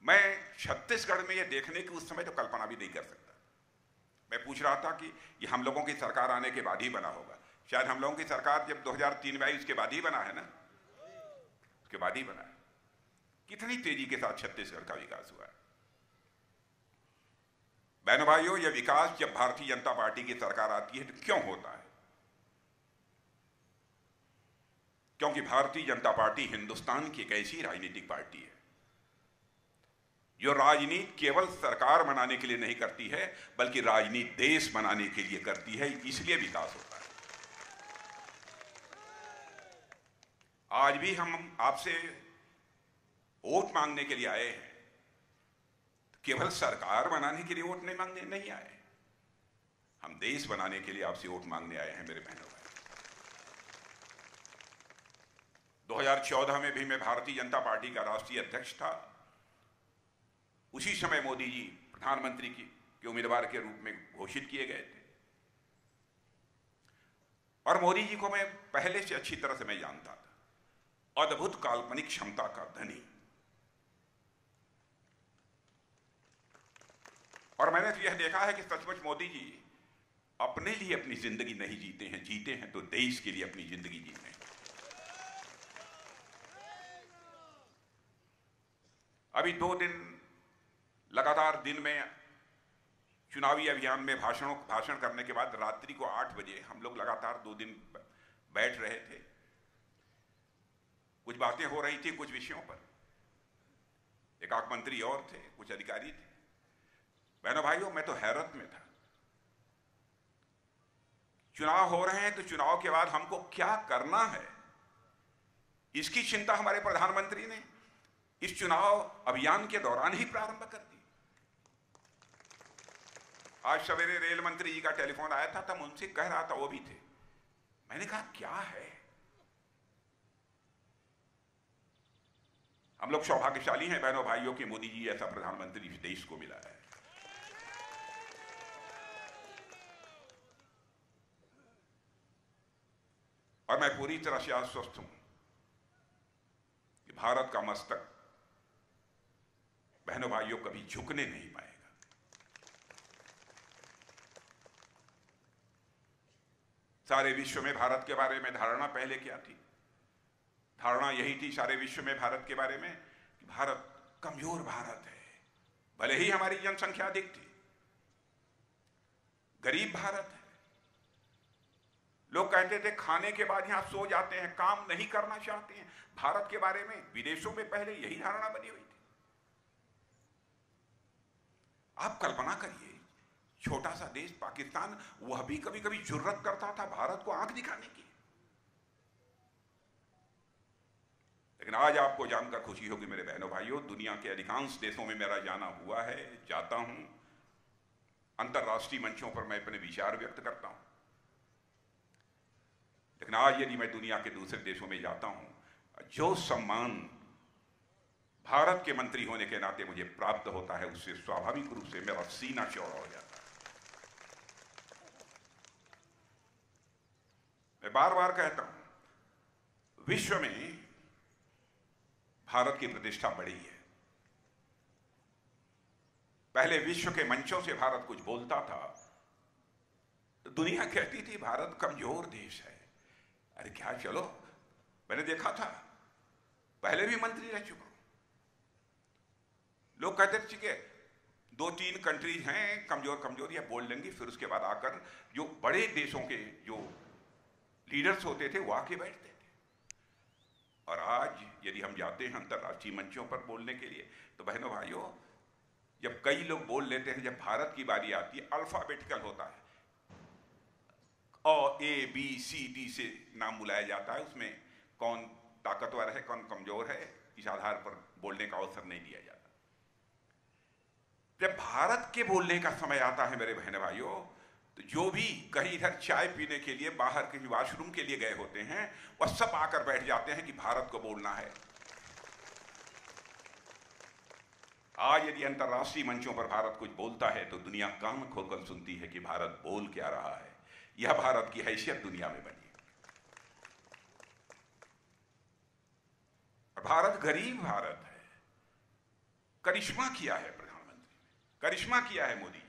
मैं छत्तीसगढ़ में ये देखने की उस समय तो कल्पना भी नहीं कर सकता। मैं पूछ रहा था कि ये हम लोगों की सरकार आने के बाद ही बना होगा। शायद हम लोगों की सरकार जब 2003 में आई उसके बाद ही बना है ना, उसके बाद ही बना है। कितनी तेजी के साथ छत्तीसगढ़ का विकास हुआ है। बहनों भाइयों, यह विकास जब भारतीय जनता पार्टी की सरकार आती है तो क्यों होता है? क्योंकि भारतीय जनता पार्टी हिंदुस्तान की एक ऐसी राजनीतिक पार्टी है जो राजनीति केवल सरकार बनाने के लिए नहीं करती है, बल्कि राजनीति देश बनाने के लिए करती है, इसलिए विकास होता है। आज भी हम आपसे वोट मांगने के लिए आए हैं, केवल सरकार बनाने के लिए वोट नहीं मांगने नहीं आए, हम देश बनाने के लिए आपसे वोट मांगने आए हैं मेरे बहनों भाई। 2014 में भी मैं भारतीय जनता पार्टी का राष्ट्रीय अध्यक्ष था। उसी समय मोदी जी प्रधानमंत्री के उम्मीदवार के रूप में घोषित किए गए थे और मोदी जी को मैं पहले से अच्छी तरह से मैं जानता था। अद्भुत काल्पनिक क्षमता का धनी, और मैंने तो यह देखा है कि सचमुच मोदी जी अपने लिए अपनी जिंदगी नहीं जीते हैं, जीते हैं तो देश के लिए अपनी जिंदगी जीते हैं। अभी 2 दिन लगातार दिन में चुनावी अभियान में भाषण करने के बाद रात्रि को 8 बजे हम लोग लगातार 2 दिन बैठ रहे थे। कुछ बातें हो रही थी कुछ विषयों पर, एकाक मंत्री और थे, कुछ अधिकारी थे। बहनों भाइयों, मैं तो हैरत में था। चुनाव हो रहे हैं तो चुनाव के बाद हमको क्या करना है, इसकी चिंता हमारे प्रधानमंत्री ने इस चुनाव अभियान के दौरान ही प्रारंभ कर दी। आज सवेरे रेल मंत्री जी का टेलीफोन आया था, तब उनसे कह रहा था, वो भी थे। मैंने कहा क्या है, हम लोग सौभाग्यशाली हैं बहनों भाइयों कि मोदी जी ऐसा प्रधानमंत्री इस देश को मिला है। और मैं पूरी तरह से आश्वस्त हूं कि भारत का मस्तक बहनों भाइयों कभी झुकने नहीं पाएगा। सारे विश्व में भारत के बारे में धारणा पहले क्या थी? धारणा यही थी सारे विश्व में भारत के बारे में कि भारत कमजोर भारत है। भले ही हमारी जनसंख्या अधिक थी, गरीब भारत है। लोग कहते थे खाने के बाद यहां सो जाते हैं, काम नहीं करना चाहते हैं। भारत के बारे में विदेशों में पहले यही धारणा बनी हुई थी। आप कल्पना करिए, छोटा सा देश पाकिस्तान, वह भी कभी कभी जुर्रत करता था भारत को आंख दिखाने की। लेकिन आज आपको जानकर खुशी होगी मेरे बहनों भाइयों, दुनिया के अधिकांश देशों में मेरा जाना हुआ है, जाता हूं, अंतर्राष्ट्रीय मंचों पर मैं अपने विचार व्यक्त करता हूं। लेकिन आज यदि मैं दुनिया के दूसरे देशों में जाता हूं, जो सम्मान भारत के मंत्री होने के नाते मुझे प्राप्त होता है, उससे स्वाभाविक रूप से मेरा सीना चौड़ा हो जाता है। मैं बार बार कहता हूं, विश्व में भारत की प्रतिष्ठा बढ़ी है। पहले विश्व के मंचों से भारत कुछ बोलता था तो दुनिया कहती थी भारत कमजोर देश है। अरे क्या, चलो, मैंने देखा था, पहले भी मंत्री रह चुका हूं। लोग कहते थे ठीक है, 2-3 कंट्रीज हैं कमजोर कमजोर, या बोल लेंगी, फिर उसके बाद आकर जो बड़े देशों के जो लीडर्स होते थे वो आके बैठते थे। और आज यदि हम जाते हैं अंतर्राष्ट्रीय मंचों पर बोलने के लिए, तो बहनों भाइयों, जब कई लोग बोल लेते हैं, जब भारत की बारी आती है, अल्फाबेटिकल होता है, A-B-C-D से नाम बुलाया जाता है, उसमें कौन ताकतवर है कौन कमजोर है, इस आधार पर बोलने का अवसर नहीं दिया जाता। जब भारत के बोलने का समय आता है मेरे बहन भाइयों, तो जो भी कहीं इधर चाय पीने के लिए बाहर के वॉशरूम के लिए गए होते हैं, वह सब आकर बैठ जाते हैं कि भारत को बोलना है। आज यदि अंतर्राष्ट्रीय मंचों पर भारत कुछ बोलता है तो दुनिया कान खोलकर सुनती है कि भारत बोल क्या रहा है, यह भारत की हैसियत दुनिया में बनी। भारत गरीब भारत है। करिश्मा किया है प्रधानमंत्री, करिश्मा किया है मोदी जी।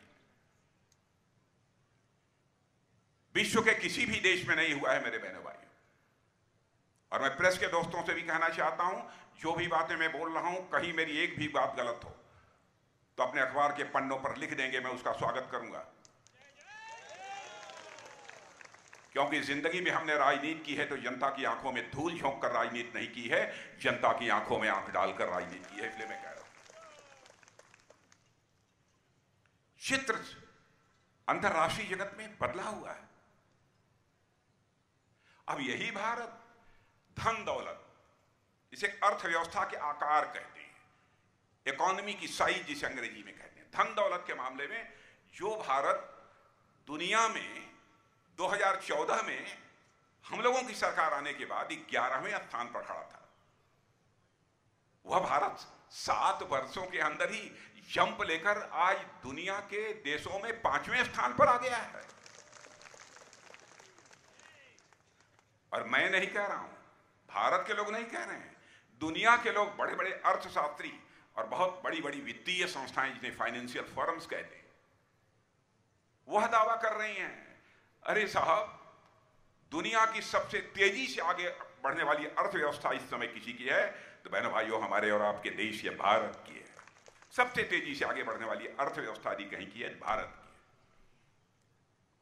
विश्व के किसी भी देश में नहीं हुआ है मेरे बहनों भाइयों। और मैं प्रेस के दोस्तों से भी कहना चाहता हूं, जो भी बातें मैं बोल रहा हूं, कहीं मेरी एक भी बात गलत हो तो अपने अखबार के पन्नों पर लिख देंगे, मैं उसका स्वागत करूंगा। क्योंकि जिंदगी में हमने राजनीति की है तो जनता की आंखों में धूल झोंक कर राजनीति नहीं की है, जनता की आंखों में आंख डालकर राजनीति की है, इसलिए मैं कह रहा हूं। चित्र अंतरराष्ट्रीय जगत में बदला हुआ है। अब यही भारत धन दौलत, इसे अर्थव्यवस्था के आकार कहते हैं, इकोनॉमी की साइज जिसे अंग्रेजी में कहते हैं। धन दौलत के मामले में जो भारत दुनिया में 2014 में हम लोगों की सरकार आने के बाद 11वें स्थान पर खड़ा था, वह भारत 7 वर्षों के अंदर ही जंप लेकर आज दुनिया के देशों में 5वें स्थान पर आ गया है। और मैं नहीं कह रहा हूं, भारत के लोग नहीं कह रहे हैं, दुनिया के लोग, बड़े बड़े अर्थशास्त्री और बहुत बड़ी बड़ी वित्तीय संस्थाएं जिन्हें फाइनेंशियल फर्म्स कहते हैं, वह दावा कर रही हैं, अरे साहब, दुनिया की सबसे तेजी से आगे बढ़ने वाली अर्थव्यवस्था इस समय किसी की है तो बहनों भाइयों हमारे और आपके देश या भारत की है। सबसे तेजी से आगे बढ़ने वाली अर्थव्यवस्था यदि कहीं की है, भारत की है।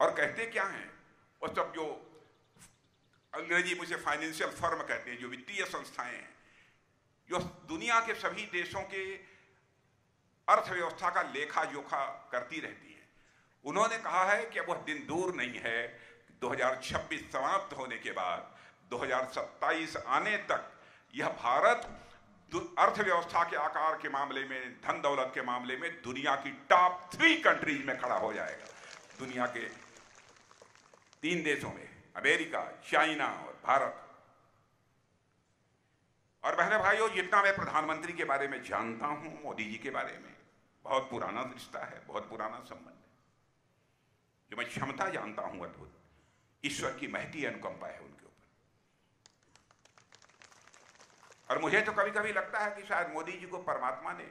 और कहते क्या हैं वो सब, जो अंग्रेजी में उसे फाइनेंशियल फर्म कहते हैं, जो वित्तीय संस्थाएं हैं, जो दुनिया के सभी देशों के अर्थव्यवस्था का लेखा जोखा करती रहती है, उन्होंने कहा है कि अब वह दिन दूर नहीं है, 2026 समाप्त होने के बाद 2027 आने तक यह भारत अर्थव्यवस्था के आकार के मामले में, धन दौलत के मामले में दुनिया की टॉप 3 कंट्रीज में खड़ा हो जाएगा। दुनिया के 3 देशों में, अमेरिका, चाइना और भारत। और बहने भाइयों, जितना मैं प्रधानमंत्री के बारे में जानता हूं, मोदी जी के बारे में, बहुत पुराना रिश्ता है, बहुत पुराना संबंध है। जो मैं क्षमता जानता हूं अद्भुत, ईश्वर की महती अनुकंपा है उनके ऊपर। और मुझे तो कभी कभी लगता है कि शायद मोदी जी को परमात्मा ने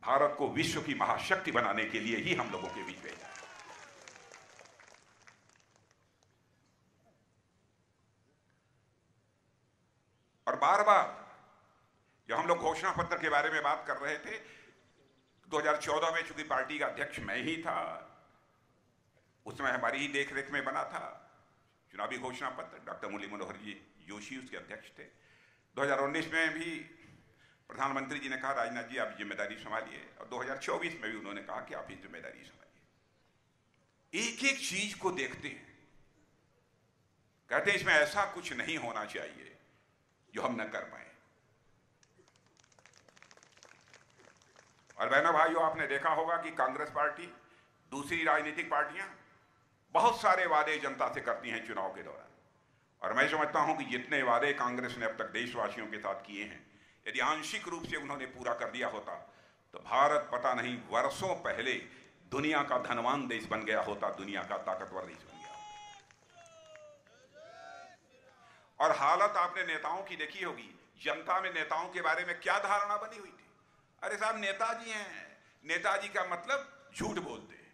भारत को विश्व की महाशक्ति बनाने के लिए ही हम लोगों के बीच भेजा है। और बार बार जब हम लोग घोषणा पत्र के बारे में बात कर रहे थे, 2014 में चूंकि पार्टी का अध्यक्ष मैं ही था, उस समय हमारी ही देखरेख में बना था चुनावी घोषणा पत्र, डॉक्टर मुरली मनोहर जी जोशी उसके अध्यक्ष थे। 2019 में भी प्रधानमंत्री जी ने कहा, राजनाथ जी आप जिम्मेदारी संभालिए, और 2024 में भी उन्होंने कहा कि आप ही जिम्मेदारी संभालिए। एक एक चीज को देखते हैं, कहते हैं इसमें ऐसा कुछ नहीं होना चाहिए जो हम न कर पाए। और बहनों भाइयों, आपने देखा होगा कि कांग्रेस पार्टी, दूसरी राजनीतिक पार्टियां बहुत सारे वादे जनता से करती हैं चुनाव के दौरान, और मैं समझता हूं कि जितने वादे कांग्रेस ने अब तक देशवासियों के साथ किए हैं, यदि आंशिक रूप से उन्होंने पूरा कर दिया होता तो भारत पता नहीं वर्षों पहले दुनिया का धनवान देश बन गया होता, दुनिया का ताकतवर देश बन गया होता। और हालत आपने नेताओं की देखी होगी, जनता में नेताओं के बारे में क्या धारणा बनी हुई थी। अरे साहब, नेताजी हैं, नेताजी का मतलब झूठ बोलते हैं,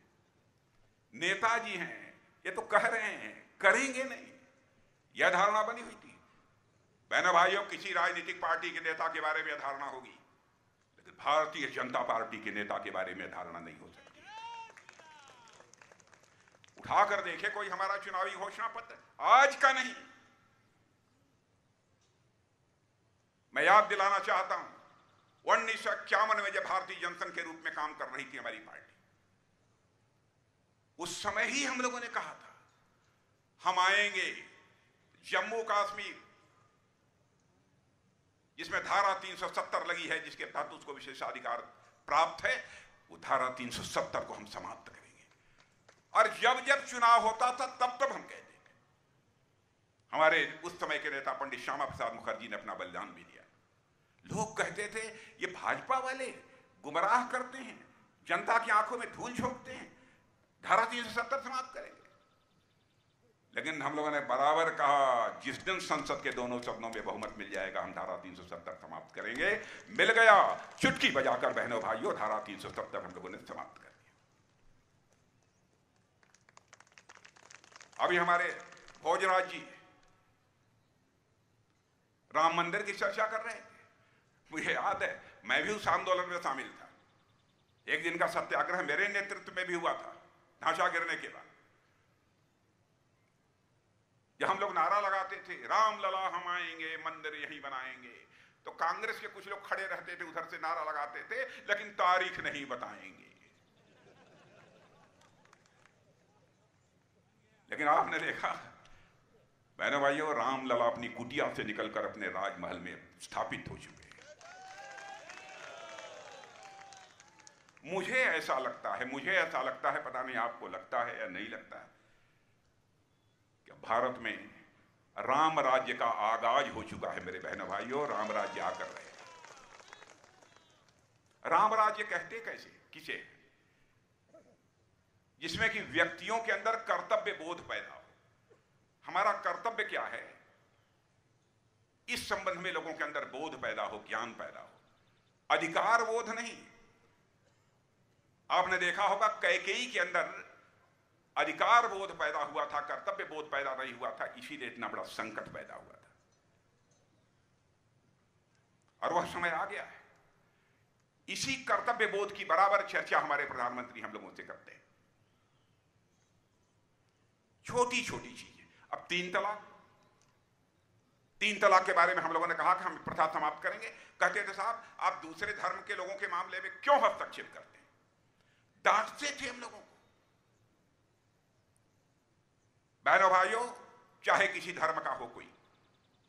नेताजी हैं ये तो कह रहे हैं, करेंगे नहीं, यह धारणा बनी हुई थी। बहनों भाइयों, किसी राजनीतिक पार्टी के नेता के बारे में धारणा होगी, लेकिन भारतीय जनता पार्टी के नेता के बारे में धारणा नहीं हो सकती। उठाकर देखे कोई हमारा चुनावी घोषणा पत्र, आज का नहीं। मैं याद दिलाना चाहता हूं, 1951 में जब भारतीय जनसंघ के रूप में काम कर रही थी हमारी पार्टी, उस समय ही हम लोगों ने कहा था हम आएंगे, जम्मू कश्मीर जिसमें धारा 370 लगी है, जिसके तहत उसको विशेषाधिकार प्राप्त है, वो धारा 370 को हम समाप्त करेंगे। और जब जब चुनाव होता था तब तब हम कहते थे। हमारे उस समय के नेता पंडित श्यामा प्रसाद मुखर्जी ने अपना बलिदान भी दिया। लोग कहते थे ये भाजपा वाले गुमराह करते हैं, जनता की आंखों में धूल झोंकते हैं, धारा 370 समाप्त करेंगे। लेकिन हम लोगों ने बराबर कहा जिस दिन संसद के दोनों सदनों में बहुमत मिल जाएगा हम धारा 370 समाप्त करेंगे। मिल गया, चुटकी बजाकर बहनों भाइयों धारा 370 हम लोगों ने समाप्त कर दिया। अभी हमारे भोजराज जी राम मंदिर की चर्चा कर रहे थे। मुझे याद है मैं भी उस आंदोलन में शामिल था। एक दिन का सत्याग्रह मेरे नेतृत्व में भी हुआ था ढांचा गिरने के बाद, जब हम लोग नारा लगाते थे राम लला हम आएंगे मंदिर यही बनाएंगे, तो कांग्रेस के कुछ लोग खड़े रहते थे उधर से नारा लगाते थे लेकिन तारीख नहीं बताएंगे। लेकिन आपने देखा बहनों भाइयों राम लला अपनी कुटिया से निकलकर अपने राजमहल में स्थापित हो चुके हैं। मुझे ऐसा लगता है, पता नहीं आपको लगता है या नहीं लगता है, कि भारत में राम राज्य का आगाज हो चुका है। मेरे बहनों भाइयों राम राज्य आकर रहे। राम राज्य कहते कैसे किसे? जिसमें कि व्यक्तियों के अंदर कर्तव्य बोध पैदा हो। हमारा कर्तव्य क्या है, इस संबंध में लोगों के अंदर बोध पैदा हो, ज्ञान पैदा हो, अधिकार बोध नहीं। आपने देखा होगा कैकेयी के अंदर अधिकार बोध पैदा हुआ था, कर्तव्य बोध पैदा नहीं हुआ था, इसीलिए इतना बड़ा संकट पैदा हुआ था। और वह समय आ गया है। इसी कर्तव्य बोध की बराबर चर्चा हमारे प्रधानमंत्री हम लोगों से करते हैं। छोटी छोटी चीजें। अब तीन तलाक के बारे में हम लोगों ने कहा कि हम प्रथा समाप्त करेंगे। कहते थे साहब आप दूसरे धर्म के लोगों के मामले में क्यों हस्तक्षेप करते हैं? डांटते थे हम लोगों को। बहनों भाइयों चाहे किसी धर्म का हो कोई,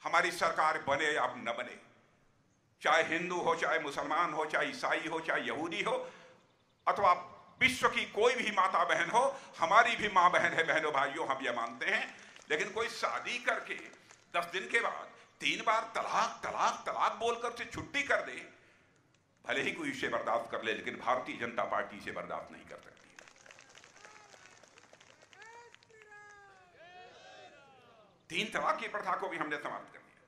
हमारी सरकार बने या न बने, चाहे हिंदू हो, चाहे मुसलमान हो, चाहे ईसाई हो, चाहे यहूदी हो, अथवा विश्व की कोई भी माता बहन हो, हमारी भी मां बहन है बहनों भाइयों, हम यह मानते हैं। लेकिन कोई शादी करके 10 दिन के बाद 3 बार तलाक तलाक तलाक बोलकर से छुट्टी कर दे, भले ही कोई इसे बर्दाश्त कर ले, लेकिन भारतीय जनता पार्टी इसे बर्दाश्त नहीं कर सकती। 3 तलाक की प्रथा को भी हमने समाप्त कर दिया।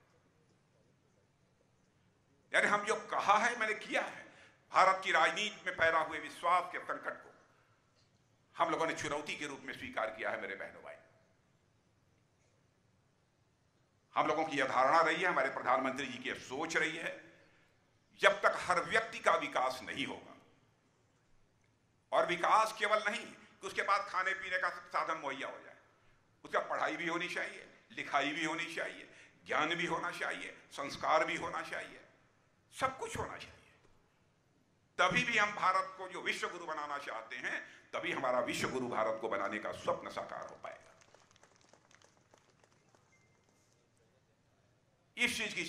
यानी हम जो कहा है मैंने किया है। भारत की राजनीति में पैदा हुए विश्वास के संकट को हम लोगों ने चुनौती के रूप में स्वीकार किया है। मेरे बहनों भाई, हम लोगों की यह धारणा रही है, हमारे प्रधानमंत्री जी की सोच रही है, जब तक हर व्यक्ति का विकास नहीं होगा, और विकास केवल नहीं कि उसके बाद खाने पीने का साधन मुहैया हो जाए, उसका पढ़ाई भी होनी चाहिए, लिखाई भी होनी चाहिए, ज्ञान भी होना चाहिए, संस्कार भी होना चाहिए, सब कुछ होना चाहिए। तभी भी हम भारत को जो विश्व गुरु बनाना चाहते हैं, तभी हमारा विश्व गुरु भारत को बनाने का स्वप्न साकार हो पाएगा। इस चीज की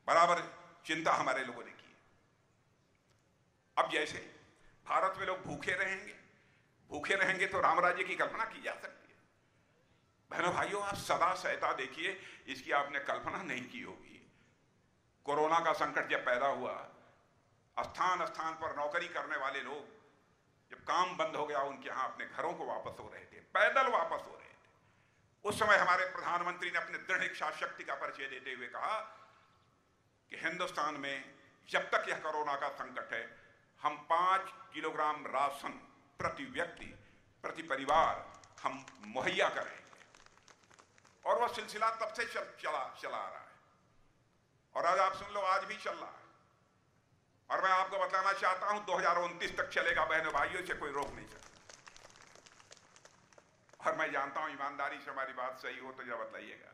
बराबर चिंता हमारे लोगों ने की। अब जैसे भारत में लोग भूखे रहेंगे तो राम राज्य की कल्पना की जा सकती है। बहनों भाइयों आप सदा सहता देखिए, इसकी आपने कल्पना नहीं की होगी। कोरोना का संकट जब पैदा हुआ, स्थान स्थान पर नौकरी करने वाले लोग जब काम बंद हो गया, उनके यहां अपने घरों को वापस हो रहे थे, पैदल वापस हो रहे थे। उस समय हमारे प्रधानमंत्री ने अपने दृढ़ इच्छा शक्ति का परिचय देते हुए कहा कि हिंदुस्तान में जब तक यह कोरोना का संकट है, हम 5 किलोग्राम राशन प्रति व्यक्ति प्रति परिवार हम मुहैया करेंगे। और वह सिलसिला तब से चला आ रहा है, और आज आप सुन लो, आज भी चल रहा है। और मैं आपको बताना चाहता हूं 2029 तक चलेगा बहनों भाइयों, इसे कोई रोक नहीं सकता। और मैं जानता हूं ईमानदारी से हमारी बात सही हो तो जरा बताइएगा।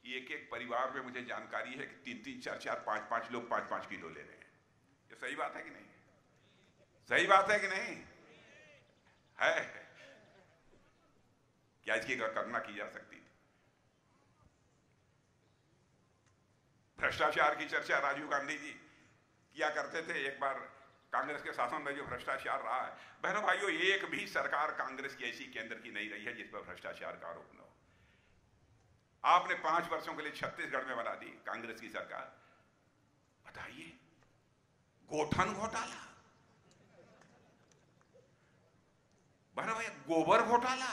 एक एक परिवार में मुझे जानकारी है कि 3-3, 4-4, 5-5 लोग 5-5 किलो ले रहे हैं। ये सही बात है कि नहीं? सही बात है कि नहीं है? क्या इसकी कल्पना की जा सकती थी? भ्रष्टाचार की चर्चा राजीव गांधी जी किया करते थे। एक बार कांग्रेस के शासन में जो भ्रष्टाचार रहा है, बहनों भाइयों एक भी सरकार कांग्रेस की ऐसी केंद्र की नहीं रही है जिस पर भ्रष्टाचार का आरोप न हो। आपने 5 वर्षों के लिए छत्तीसगढ़ में बना दी कांग्रेस की सरकार। बताइए, गोठन घोटाला, बहनों भाई गोबर घोटाला,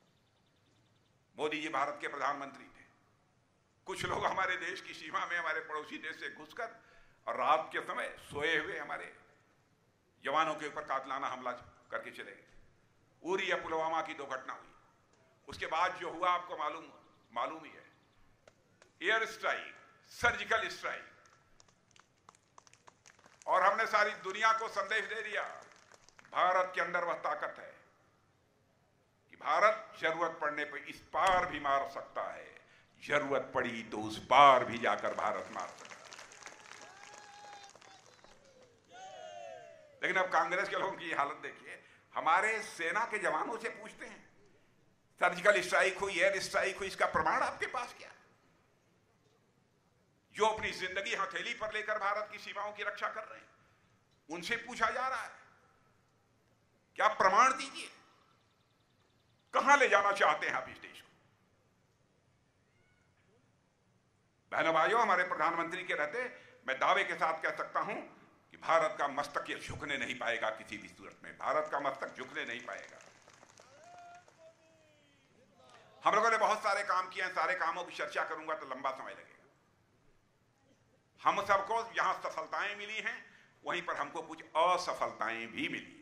मोदी जी भारत के प्रधानमंत्री थे। कुछ लोग हमारे देश की सीमा में हमारे पड़ोसी देश से घुसकर और रात के समय सोए हुए हमारे जवानों के ऊपर कातिलाना हमला करके चले गए। उरी या पुलवामा की 2 घटना हुई। उसके बाद जो हुआ आपको मालूम ही है, एयर स्ट्राइक, सर्जिकल स्ट्राइक, और हमने सारी दुनिया को संदेश दे दिया भारत के अंदर वह ताकत है कि भारत जरूरत पड़ने पर इस पार भी मार सकता है, जरूरत पड़ी तो उस पार भी जाकर भारत मार सकता है। लेकिन अब कांग्रेस के लोगों की हालत देखिए, हमारे सेना के जवानों से पूछते हैं सर्जिकल स्ट्राइक हुई, एयर स्ट्राइक हुई, इसका प्रमाण आपके पास क्या? जो अपनी जिंदगी हथेली पर लेकर भारत की सीमाओं की रक्षा कर रहे हैं, उनसे पूछा जा रहा है क्या प्रमाण दीजिए। कहां ले जाना चाहते हैं आप इस देश को? बहनों भाइयों, हमारे प्रधानमंत्री के रहते मैं दावे के साथ कह सकता हूं कि भारत का मस्तक ये झुकने नहीं पाएगा, किसी भी सूरत में भारत का मस्तक झुकने नहीं पाएगा। हम लोगों ने बहुत सारे काम किए हैं, सारे कामों की चर्चा करूंगा तो लंबा समय लगेगा। हम सबको यहां सफलताएं मिली हैं, वहीं पर हमको कुछ असफलताएं भी मिली।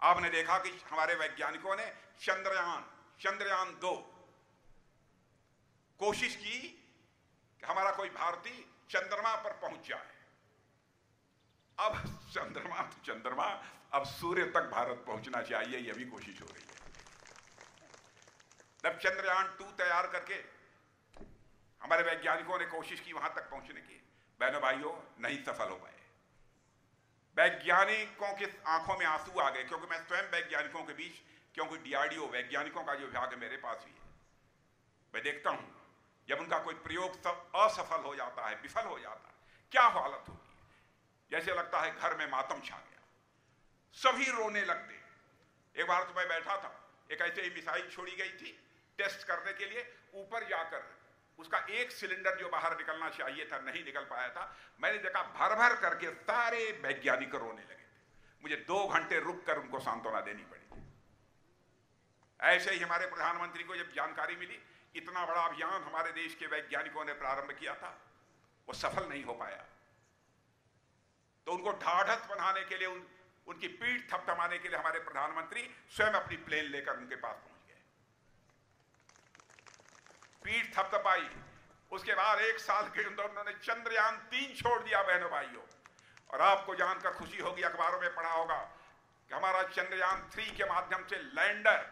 आपने देखा कि हमारे वैज्ञानिकों ने चंद्रयान 2 कोशिश की कि हमारा कोई भारतीय चंद्रमा पर पहुंच जाए। अब चंद्रमा अब सूर्य तक भारत पहुंचना चाहिए, यह भी कोशिश हो रही है। जब चंद्रयान 2 तैयार करके हमारे वैज्ञानिकों ने कोशिश की वहां तक पहुंचने की, बहनों भाइयों नहीं सफल हो पाए। वैज्ञानिकों की आंखों में आंसू आ गए, क्योंकि मैं स्वयं वैज्ञानिकों के बीच, क्योंकि डीआरडीओ वैज्ञानिकों का जो विभाग है मेरे पास भी है, मैं देखता हूं जब उनका कोई प्रयोग सब असफल हो जाता है, विफल हो जाता है, क्या हालत होती है। जैसे लगता है घर में मातम छा गया, सभी रोने लगते हैं। एक बार तो मैं बैठा था, एक ऐसे ही मिसाइल छोड़ी गई थी टेस्ट करने के लिए, ऊपर जाकर उसका एक सिलेंडर जो बाहर निकलना चाहिए था नहीं निकल पाया था। मैंने देखा भर भर करके सारे वैज्ञानिक रोने लगे थे। मुझे 2 घंटे रुककर उनको सांत्वना देनी पड़ी। ऐसे ही हमारे प्रधानमंत्री को जब जानकारी मिली इतना बड़ा अभियान हमारे देश के वैज्ञानिकों ने प्रारंभ किया था, वो सफल नहीं हो पाया, तो उनको ढाढ़स बनाने के लिए, उनकी पीठ थपथपाने के लिए हमारे प्रधानमंत्री स्वयं अपनी प्लेन लेकर उनके पास पहुंच गए, पीठ थपथपाई। उसके बाद 1 साल के अंदर उन्होंने चंद्रयान 3 छोड़ दिया। बहनों भाइयों, और आपको जानकर खुशी होगी, अखबारों में पढ़ा होगा कि हमारा चंद्रयान 3 के माध्यम से लैंडर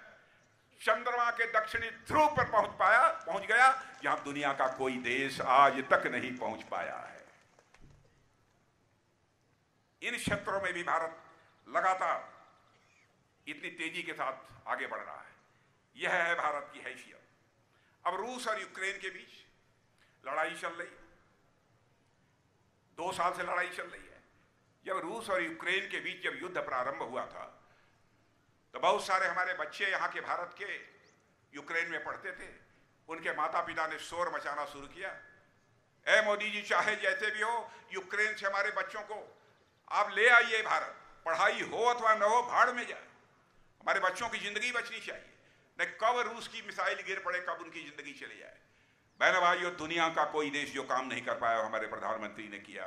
चंद्रमा के दक्षिणी ध्रुव पर पहुंच गया, जहां दुनिया का कोई देश आज तक नहीं पहुंच पाया है। इन क्षेत्रों में भी भारत लगातार इतनी तेजी के साथ आगे बढ़ रहा है। यह है भारत की हैसियत। अब रूस और यूक्रेन के बीच लड़ाई चल रही है, 2 साल से लड़ाई चल रही है। जब रूस और यूक्रेन के बीच जब युद्ध प्रारंभ हुआ था तो बहुत सारे हमारे बच्चे यहाँ के भारत के यूक्रेन में पढ़ते थे, उनके माता पिता ने शोर मचाना शुरू किया, ए मोदी जी, चाहे जैसे भी हो यूक्रेन से हमारे बच्चों को आप ले आइए भारत, पढ़ाई हो अथवा न हो भाड़ में जाए, हमारे बच्चों की जिंदगी बचनी चाहिए, नहीं कब रूस की मिसाइल गिर पड़े, कब उनकी जिंदगी चली जाए। बहनों भाइयों, दुनिया का कोई देश जो काम नहीं कर पाया हमारे प्रधानमंत्री ने किया।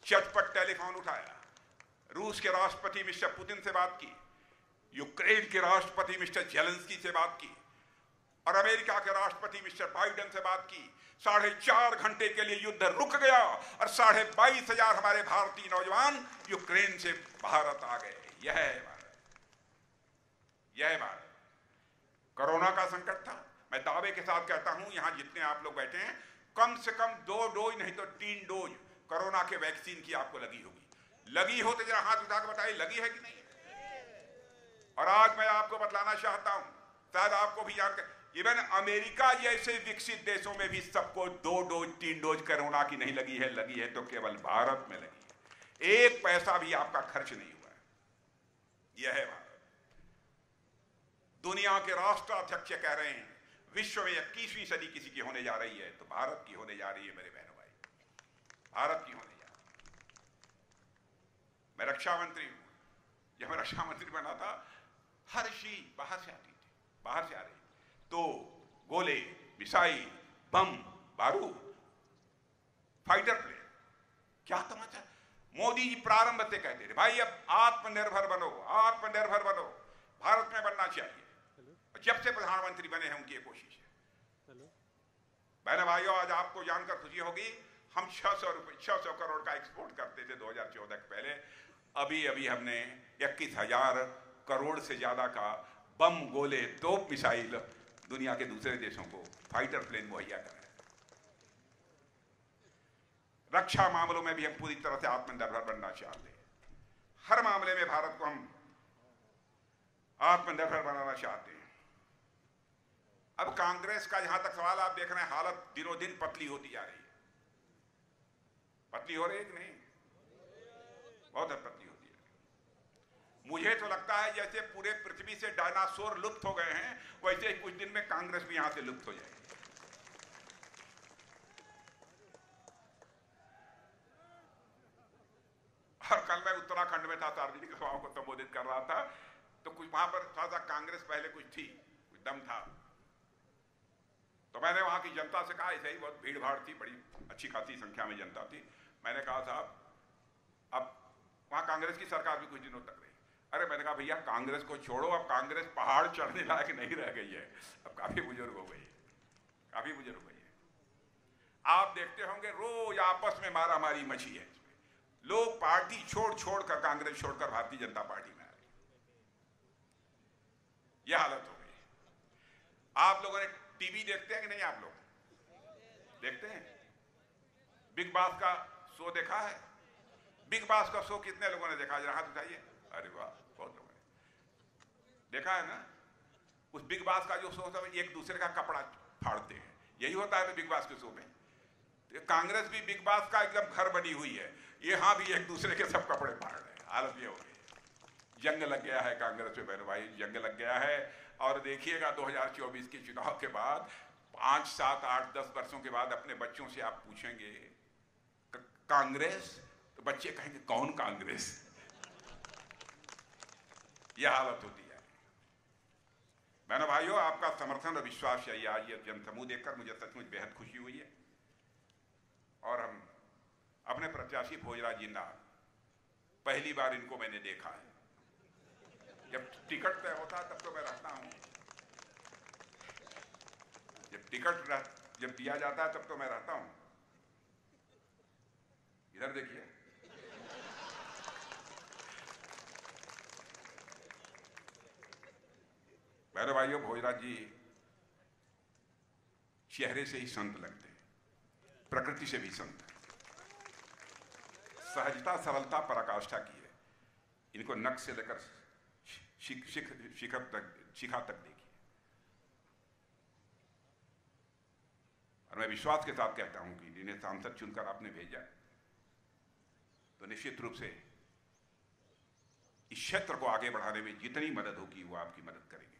चटपट टेलीफोन उठाया, रूस के राष्ट्रपति मिस्टर पुतिन से बात की, यूक्रेन के राष्ट्रपति मिस्टर जेलेंस्की से बात की, और अमेरिका के राष्ट्रपति मिस्टर बाइडेन से बात की। 4.5 घंटे के लिए युद्ध रुक गया और 22,500 हमारे भारतीय नौजवान यूक्रेन से भारत आ गए। यह है भारत, यह है भारत। कोरोना का संकट था, मैं दावे के साथ कहता हूं, यहां जितने आप लोग बैठे हैं, कम से कम 2 डोज नहीं तो 3 डोज कोरोना के वैक्सीन की आपको लगी होगी। लगी हो तो जरा हाथ उठा के बताइए, लगी है कि नहीं। और आज मैं आपको बतलाना चाहता हूं, शायद आपको भी जानकर, इवन अमेरिका जैसे विकसित देशों में भी सबको 2 डोज 3 डोज कोरोना की नहीं लगी है। लगी है तो केवल भारत में लगी है, 1 पैसा भी आपका खर्च नहीं हुआ है। यह है भारत। दुनिया के राष्ट्राध्यक्ष कह रहे हैं विश्व में 21वीं सदी किसी की होने जा रही है तो भारत की होने जा रही है। मेरे बहनों भाई, भारत की होने जा रही है। मैं रक्षा मंत्री हूं, जब मैं रक्षा मंत्री बना था हर चीज बाहर से आती थी, बाहर से आ रही, तो गोले, मिसाइल, बम, बारूद, फाइटर प्लेन, क्या तमाचा। मोदी जी प्रारंभ से कहते थे भाई अब आत्मनिर्भर बनो, आत्मनिर्भर बनो, भारत में बनना चाहिए। जब से प्रधानमंत्री बने हैं उनकी ये कोशिश है। बहन भाइयों, आज आपको जानकर खुशी होगी, हम 600 करोड़ का एक्सपोर्ट करते थे 2014 के पहले। अभी अभी हमने 21,000 करोड़ से ज्यादा का बम, गोले, तोप, मिसाइल दुनिया के दूसरे देशों को फाइटर प्लेन मुहैया कराए। रक्षा मामलों में भी हम पूरी तरह से आत्मनिर्भर बनना चाहते हैं। हर मामले में भारत को हम आत्मनिर्भर बनाना चाहते हैं। अब कांग्रेस का जहां तक सवाल, आप देख रहे हैं हालत दिनों दिन पतली होती जा रही है। पतली हो रही है कि नहीं? बहुत पतली होती है। मुझे तो लगता है जैसे पूरे पृथ्वी से डायनासोर लुप्त हो गए हैं, वैसे ही कुछ दिन में कांग्रेस भी यहां से लुप्त हो जाएगी। और कल मैं उत्तराखंड में था, सार्वजनिक सभाओं को संबोधित कर रहा था, तो कुछ वहां पर थोड़ा सा कांग्रेस पहले कुछ थी, कुछ दम था। तो मैंने वहां की जनता से कहा, ऐसे ही बहुत भीड़ भाड़ थी, बड़ी अच्छी खासी संख्या में जनता थी। मैंने कहा साहब अब वहां कांग्रेस की सरकार भी कुछ दिनों तक रही। अरे मैंने कहा भैया कांग्रेस को छोड़ो, अब कांग्रेस पहाड़ चढ़ने लायक नहीं रह गई है, अब काफी बुजुर्ग हो गई है, काफी बुजुर्ग हो गई है। आप देखते होंगे रोज आपस में मारा मारी मची है। लोग पार्टी छोड़ छोड़ कर, कांग्रेस छोड़कर भारतीय जनता पार्टी में आ रहे, यह हालत हो गई। आप लोगों ने टीवी देखते हैं कि नहीं? आप लोग देखते हैं? बिग बॉस का शो देखा है? बिग बॉस का शो कितने लोगों ने देखा? जरा हाथ उठाइए। अरे वाह, बहुत लोगों ने देखा है ना। उस बिग बॉस का जो शो होता है, एक दूसरे का कपड़ा फाड़ते हैं, यही होता है बिग बॉस के शो में। कांग्रेस भी बिग बॉस का एकदम घर बनी हुई है, यहां भी एक दूसरे के सब कपड़े फाड़ रहे हैं। हालत ये हो गई, जंग लग गया है कांग्रेस में, बहनों भाई, जंग लग गया है। और देखिएगा 2024 के चुनाव के बाद 5, 7, 8, 10 वर्षों के बाद अपने बच्चों से आप पूछेंगे कांग्रेस, तो बच्चे कहेंगे कौन कांग्रेस? यह हालत होती है। बहनों भाइयों, आपका समर्थन और विश्वास चाहिए। आज ये जनसमूह देखकर मुझे सचमुच बेहद खुशी हुई है। और हम अपने प्रत्याशी भोजराज जिन्ना, पहली बार इनको मैंने देखा है। जब टिकट तय होता है तब तो मैं रहता हूं, जब दिया जाता है तब तो मैं रहता हूं। इधर देखिए, बहनों भाइयों, भोजराज जी चेहरे से ही संत लगते हैं, प्रकृति से भी संत है। सहजता, सरलता, पराकाष्ठा की है। इनको नख से लेकर शिखा तक देखिए। और मैं विश्वास के साथ कहता हूं कि जिन्हें सांसद चुनकर आपने भेजा है, तो निश्चित रूप से इस क्षेत्र को आगे बढ़ाने में जितनी मदद होगी वो आपकी मदद करेंगे।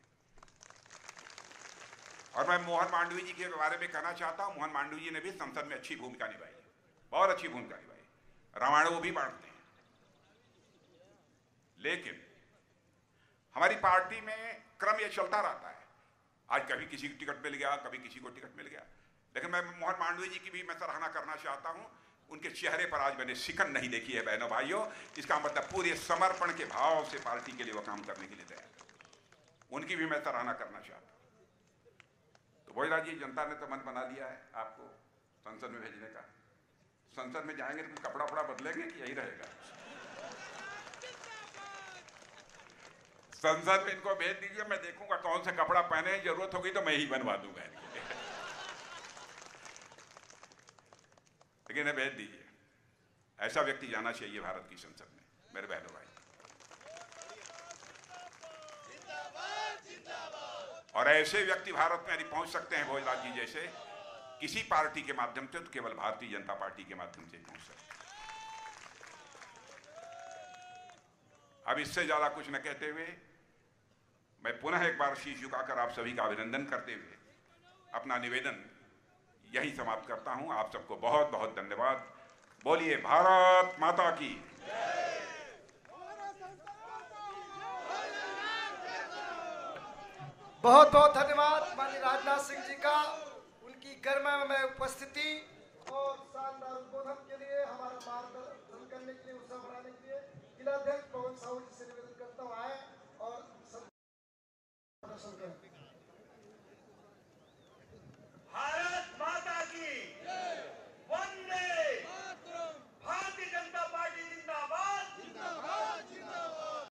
और मैं मोहन मांडवी जी के बारे में कहना चाहता हूं, मोहन मांडवी जी ने भी संसद में अच्छी भूमिका निभाई है, बहुत अच्छी भूमिका निभाई। रामायण वो भी बांटते हैं, लेकिन हमारी पार्टी में क्रम ये चलता रहता है। आज कभी किसी को टिकट मिल गया, कभी किसी को टिकट मिल गया, लेकिन मैं मोहन मांडवी जी की भी मैं सराहना करना चाहता हूं। उनके चेहरे पर आज मैंने शिकन नहीं देखी है, बहनों भाइयों। इसका मतलब पूरे समर्पण के भाव से पार्टी के लिए वो काम करने के लिए तैयार है। उनकी भी मैं सराहना करना चाहता हूं। तो भोजराज जी, जनता ने तो मन बना लिया है आपको संसद में भेजने का। संसद में जाएंगे तो कपड़ा वपड़ा बदलेंगे कि यही रहेगा? संसद में इनको भेज दीजिए, मैं देखूंगा कौन सा कपड़ा पहने, जरूरत होगी तो मैं ही बनवा दूंगा इनके लिए। लेकिन इन्हें भेज दीजिए, ऐसा व्यक्ति जाना चाहिए भारत की संसद में, मेरे बहनों भाई। और ऐसे व्यक्ति भारत में यदि पहुंच सकते हैं भोजराज जी जैसे, किसी पार्टी के माध्यम से, तो केवल भारतीय जनता पार्टी के माध्यम से पहुंच सकते। अब इससे ज्यादा कुछ न कहते हुए मैं पुनः एक बार शीश झुकाकर आप सभी का अभिनंदन करते हुए अपना निवेदन यही समाप्त करता हूं। आप सबको बहुत बहुत धन्यवाद। बोलिए भारत माता की। बहुत बहुत धन्यवाद माननीय राजनाथ सिंह जी का, उनकी गरिमा में उपस्थिति और शानदार उद्बोधन के लिए, हमारा मार्गदर्शन करने के लिए, उत्साह बढ़ाने के लिए जिलाध्यक्ष पवन साहू जी से निवेदन करता हूँ आए।